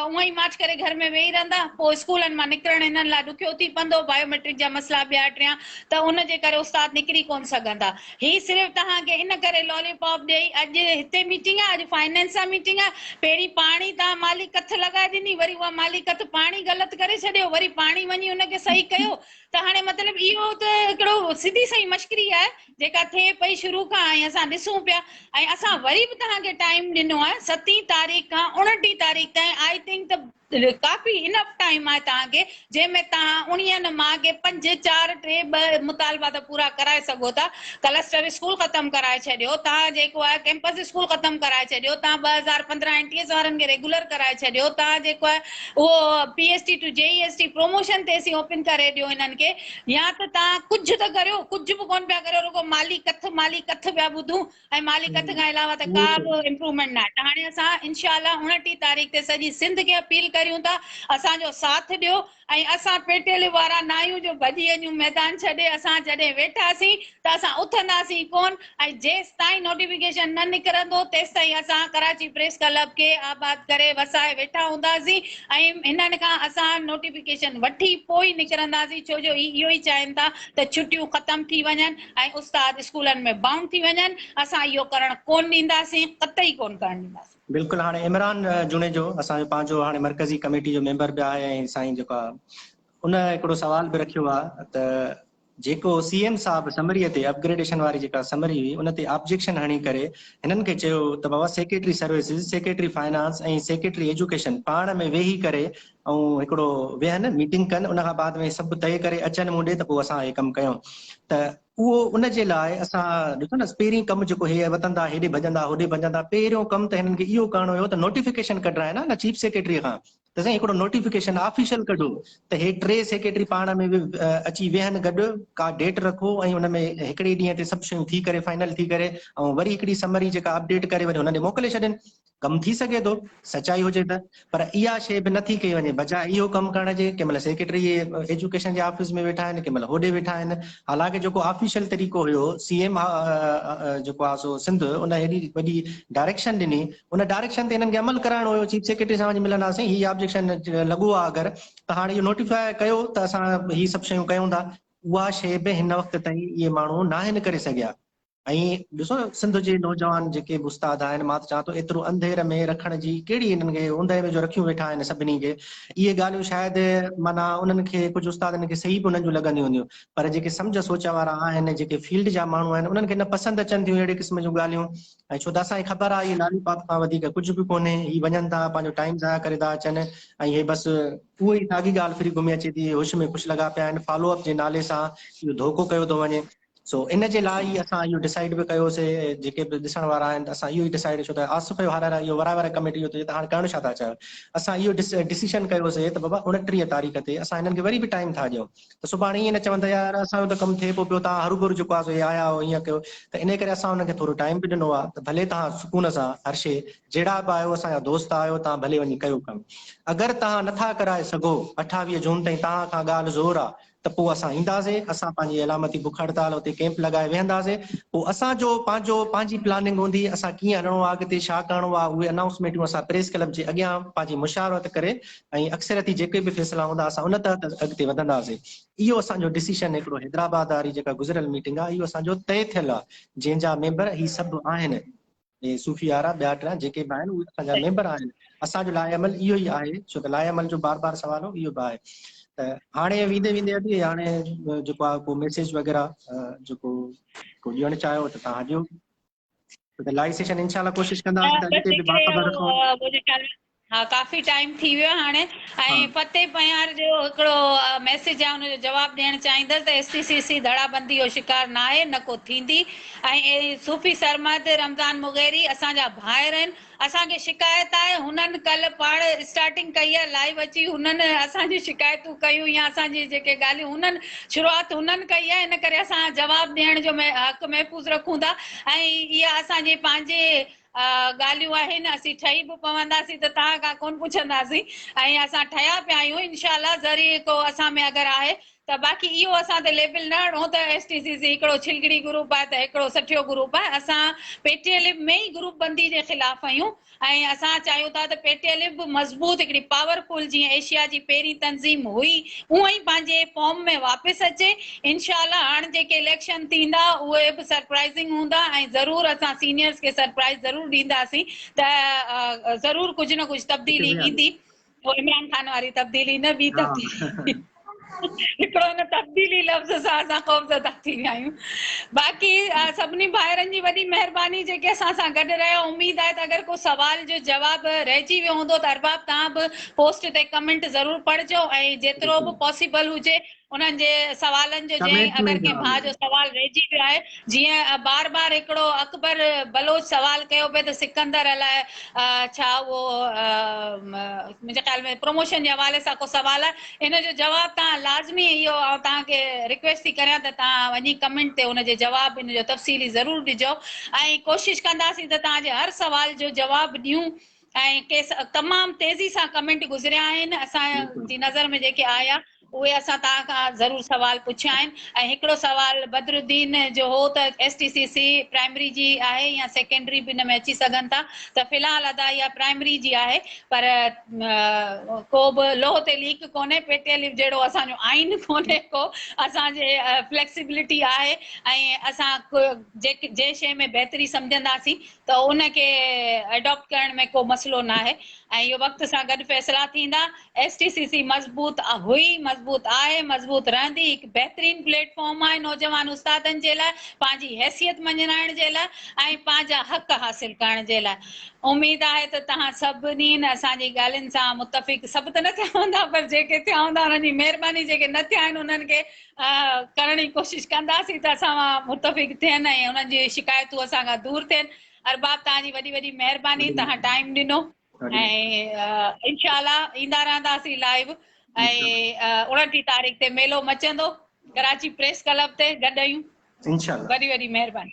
Speaker 1: उअं ई माच करे घर में वेही रहंदा, पोइ स्कूलनि मां निकिरणु हिननि लाइ ॾुखियो थी पवंदो, बायोमेट्रिक जा मसइला ॿिया टिया, त उन जे करे उस्ताद निकिरी कोन सघंदा। ही सिर्फ़ु तव्हांखे इन करे लॉलीपॉप ॾेई, अॼु हिते मीटिंग आहे, अॼु फाइनेंस सां मीटिंग आहे, पहिरीं पाणी तव्हां माली कथ लॻाए ॾिनी, वरी उहा माली कथ पाणी ग़लति करे छॾियो, वरी पाणी वञी उनखे सही कयो, त हाणे मतिलबु इहो त हिकिड़ो सिधी सही मश्करी आहे जेका थिए पई शुरू खां, ऐं असां ॾिसूं पिया। ऐं असां वरी बि तव्हांखे टाइम ॾिनो आहे 7 तारीख़ खां 29 तारीख़ ताईं, आई थिंक त काफ़ी इनफ टाइम आहे तव्हांखे, जंहिंमें तव्हां 19 माह खे 5 4 3 2 मुतालबा त पूरा कराए सघो था। क्लस्टर स्कूल ख़तमु कराए छॾियो, तव्हां जेको आहे कैंपस स्कूल ख़तमु कराए छॾियो, तव्हां 2015 NTS वारनि खे रेगुलर कराए छॾियो, तव्हां जेको आहे उहो PST टू JEST प्रोमोशन ते असीं ओपन करे ॾियो हिननि खे, या त तव्हां कुझु त करियो, कुझु बि कोन पिया करियो, रुगो माली कथ पिया ॿुधूं, ऐं माली कथ खां अलावा त का बि इम्प्रूवमेंट न आहे। त हाणे असां इंशाअल्लाह 29 तारीख़ ते सॼी सिंध खे अपील करियूं था, असांजो साथ ॾियो। ऐं असां पेटेल वारा न आहियूं जो भॼी वञूं मैदान छॾे, असां जॾहिं वेठासीं त असां उथंदासीं कोन, ऐं जेसि ताईं नोटिफिकेशन न निकिरंदो तेसि ताईं असां कराची प्रेस क्लब खे आबाद करे वसाए वेठा हूंदासीं। ऐं हिननि खां असां नोटिफिकेशन वठी पोइ ई निकिरंदासीं, छो जो इहो ई चाहिनि था त छुटियूं ख़तमु थी वञनि ऐं उस्ताद स्कूलनि में बाउंड थी वञनि। असां इहो करणु कोन ॾींदासीं, क़तई कोन करणु ॾींदासीं।
Speaker 2: बिल्कुलु। हाणे इमरान जुनेजो असांजो पंहिंजो हाणे मरकज़ी कमेटी जो मेंबर बि आहे, ऐं साईं जेको आहे उन हिकिड़ो सवाल बि रखियो आहे त जेको CM साहब समरीअ ते अपग्रेडेशन वारी जेका समरी हुई उन ते ऑब्जेक्शन हणी करे हिननि खे चयो त बाबा सेक्रेटरी सर्विसिस, सेक्रेटरी फाइनेंस ऐं सेक्रेटरी एजुकेशन पाण में वेही करे ऐं हिकिड़ो वेहनि मीटिंग कनि, उन खां बाद में सभु तय करे अचनि मूं ॾे त पोइ असां हे कमु कयूं। त उहो उन जे लाइ असां ॾिसो न पहिरीं कमु जेको हे वतंदा, हेॾे भॼंदा होॾे भॼंदा, पहिरियों कमु त हिननि खे इहो करणो हुयो त नोटिफिकेशन कढाइण न चीफ सेक्रेटरीअ खां, त साईं हिकिड़ो नोटिफिकेशन ऑफिशियल कढो त हे 3 सेक्रेटरी पाण में अची वेहनि गॾु, का डेट रखो ऐं हुन में हिकिड़े ॾींहं ते सभु शयूं थी करे फाइनल थी करे ऐं वरी हिकिड़ी समरी जेका अपडेट करे वरी हुन ॾे मोकिले छॾनि। कमु थी सघे थो सचाई हुजे त, पर इहा शइ बि नथी कई वञे। बजाए इहो कमु करण जे कंहिं महिल सेक्रेटरी एजुकेशन जे ऑफिस में वेठा आहिनि, कंहिं महिल होॾे वेठा आहिनि। हालांकि जेको ऑफिशियल तरीक़ो हुयो CM जेको आहे सो सिंध उन हेॾी वॾी डायरेक्शन ॾिनी, उन डायरेक्शन ते हिननि खे अमल कराइणो हुयो। चीफ सेक्रेटरी सां वञी मिलंदासीं, हीअ ऑब्जेक्शन लॻो आहे अगरि त हाणे इहो नोटिफाई कयो त असां हीअ सभु शयूं कयूं था। उहा शइ बि हिन वक़्त ताईं इहे माण्हू न आहिनि करे सघिया। ऐं ॾिसो सिंध जे नौजवान जेके उस्ताद आहिनि, मां त चवां थो एतिरो अंधेर में रखण जी कहिड़ी हिननि खे ऊंदहि में जो रखियूं वेठा आहिनि सभिनी खे। इहे ॻाल्हियूं शायदि माना उन्हनि खे कुझु उस्तादनि खे सही बि उन्हनि जूं लॻंदियूं हूंदियूं, पर जेके सम्झ सोच वारा आहिनि, जेके फील्ड जा माण्हू आहिनि, उन्हनि खे न पसंदि अचनि थियूं अहिड़े क़िस्म जूं ॻाल्हियूं। ऐं छो त असांखे ख़बर आहे इहे लॉलीपॉप खां वधीक कुझु बि कोन्हे, ही वञनि था पंहिंजो टाइम ज़ाया करे था अचनि, ऐं हे बसि उहो ई साॻी ॻाल्हि फिरी घुमी अचे थी, होश में कुझु लॻा पिया आहिनि, फॉलोअप जे नाले सां इहो धोखो कयो थो वञे। सो इन जे लाइ असां इहो डिसाइड बि कयोसीं, जेके बि ॾिसण वारा आहिनि असां इहो ई डिसाइड, छो त आसिफ़ वारा इहो वराए कमेटी जो त हाणे करणु छा था चाहियो, असां इहो डिसीशन कयोसीं त बाबा 29 तारीख़ ते असां हिननि खे वरी बि टाइम था ॾियूं, त सुभाणे ईअं न चवंदा यार असांजो त कमु थिए पियो तव्हां हरूभरू जेको आहे आया हो ईअं कयो, त इन करे असां हुनखे थोरो टाइम बि ॾिनो आहे त भले तव्हां सुकून सां हर शइ जहिड़ा बि आहियो असांजा दोस्त आहियो तव्हां भले वञी कयो कमु, अगरि तव्हां नथा कराए सघो 28 जून ताईं तव्हां खां ॻाल्हि ज़ोर आहे त पोइ असां ईंदासीं, असां पंहिंजी अलामती बुख हड़ताल हुते कैंप लॻाए वेहंदासीं, पोइ असांजो पंहिंजी प्लानिंग हूंदी, असां कीअं हलणो आहे अॻिते छा करिणो आहे, उहे अनाउंसमेंटूं असां प्रेस क्लब जे अॻियां पंहिंजी मुशावरत करे ऐं अक्सरती जेके बि फ़ैसिला हूंदा असां उन तहत अॻिते वधंदासीं। इहो असांजो डिसीशन हिकिड़ो हैदराबाद वारी जेका गुज़िरियल मीटिंग आहे इहो असांजो तय थियलु आहे, जंहिंजा मेंबर ही सभु आहिनि, हे सूफ़ी वारा ॿिया टिया जेके बि आहिनि उहे असांजा मेंबर आहिनि, असांजो लाइअमल इहो ई आहे, छो त लाइअमल जो बार बार सवाल हो इहो बि आहे। त हाणे वेंदे वेंदे अॼु हाणे जेको आहे को मैसेज वग़ैरह जेको को ॾियणु चाहियो त तव्हां ॾियो, छो त लाइव सेशन इनशाला कोशिशि कंदासीं त अॻिते बि बाख़बर रखूं।
Speaker 1: हाँ काफ़ी टाइम थी वियो हाणे, ऐं फतेह पयार जो हिकिड़ो मैसेज आहे हुनजो जवाबु ॾियणु चाहींदसि त STCC धड़ाबंदी जो शिकार न आहे, न को थींदी, ऐं सूफ़ी सरमद रमज़ान मुग़ैरी असांजा भाइर आहिनि, असांखे शिकायत आहे, हुननि कल्ह पाण स्टार्टिंग कई आहे लाइव अची, हुननि असांजी शिकायतूं कयूं या असांजी जेके ॻाल्हियूं हुननि शुरूआति हुननि कई आहे, इन करे असां जवाबु ॾियण जो हक़ महफ़ूज़ रखूं था, ऐं इहा असांजे पंहिंजे ॻाल्हियूं आहिनि, असीं ठही बि पवंदासीं त तव्हां खां कोन पुछंदासीं, ऐं असां ठहिया पिया आहियूं इनशाला, ज़रिए को असां में अगरि आहे त, बाक़ी इहो असां ते लेबल न हणो त STCC हिकिड़ो छिलगड़ी ग्रुप आहे त हिकिड़ो सठियो ग्रुप आहे, असां पेटीएलिप में ई ग्रुप बंदी जे ख़िलाफ़ आहियूं, ऐं असां चाहियूं था त पेटीएलिप मज़बूत हिकिड़ी पावरफुल जीअं एशिया जी पहिरीं तंज़ीम हुई उअं ई पंहिंजे फॉर्म में वापसि अचे, इनशाला हाणे जेके इलेक्शन थींदा उहे बि सरप्राइज़िंग हूंदा, ऐं ज़रूरु असां सीनियर्स खे सरप्राइज़ ज़रूरु ॾींदासीं त ज़रूरु कुझु न कुझु तब्दीली ईंदी, इमरान खान वारी तब्दीली न, ॿी तब्दीली हिकिड़ो न तब्दीली लफ़्ज़ सां असां ख़ौफ़ज़दा थी विया आहियूं। बाक़ी सभिनी भाइरनि जी वॾी महिरबानी जेके असां सां गॾु रहिया, उमेद आहे त अगरि को सवाल जो जवाबु रहिजी वियो हूंदो त अरबाब तव्हां बि पोस्ट ते कमेंट ज़रूरु पढ़िजो, ऐं जेतिरो बि पॉसिबल हुजे उन्हनि जे सवालनि जो, जंहिं अगरि कंहिं भाउ जो सवाल रहिजी वियो आहे, जीअं बार बार हिकिड़ो अकबर बलोच सवाल कयो पिए त सिकंदर अलाए छा उहो मुंहिंजे ख़्याल में प्रमोशन जे हवाले सां को सवाल आहे, इन जो जवाबु तव्हां लाज़मी, इहो तव्हांखे रिक्वेस्ट थी करियां त तव्हां वञी कमेंट ते उनजे जवाबु इन जो तफ़सीली ज़रूरु ॾिजो, ऐं कोशिशि कंदासीं त तव्हांजे हर सवाल जो जवाबु ॾियूं, ऐं के तमामु तेज़ी सां कमेंट गुज़रिया आहिनि असांजी नज़र में जेके आया उहे असां तव्हां खां ज़रूरु सवाल पुछिया आहिनि, ऐं हिकिड़ो सवाल बदरुद्दीन जो हो त STCC प्राइमरी जी आहे या सेकेंडरी बि हिन में अची सघनि था, त फ़िलहालु अदा इहा प्राइमरी जी आहे, पर को बि लोह ते लीक कोन्हे, पेटीएलिप जहिड़ो असांजो आइन कोन्हे को, असांजे फ्लेक्सिबिलिटी आहे, ऐं असां जंहिं शइ में बहितरी सम्झंदासीं त उनखे एडॉप्ट करण में को मसइलो न आहे, ऐं इहो वक़्त सां गॾु फ़ैसिला थींदा। STCC मज़बूत हुई, मज़बूत आहे, मज़बूत रहंदी, हिकु बहितरीनु प्लेटफॉर्म आहे नौजवान उस्तादनि जे लाइ, पंहिंजी हैसियत मञाइण जे लाइ ऐं पंहिंजा हक़ हासिल करण जे लाइ। उमेद आहे त तव्हां सभिनी असांजी ॻाल्हियुनि सां मुतफ़िक़, सभु त न थिया हूंदा पर जेके थिया हूंदा उन्हनि जी महिरबानी, जेके न थिया आहिनि उन्हनि खे करण जी कोशिशि कंदासीं त असां मुतफ़िक़ थियनि ऐं उन्हनि जी शिकायतूं असां खां दूरि थियनि। अरबाब तव्हांजी वॾी वॾी महिरबानी, तव्हां टाइम ॾिनो, ऐं इनशाला ईंदा रहंदासीं लाइव, ऐं 29 तारीख़ ते मेलो मचंदो कराची प्रेस क्लब ते, गॾु आहियूं,
Speaker 2: इंशाल्लाह,
Speaker 1: वॾी वॾी महिरबानी।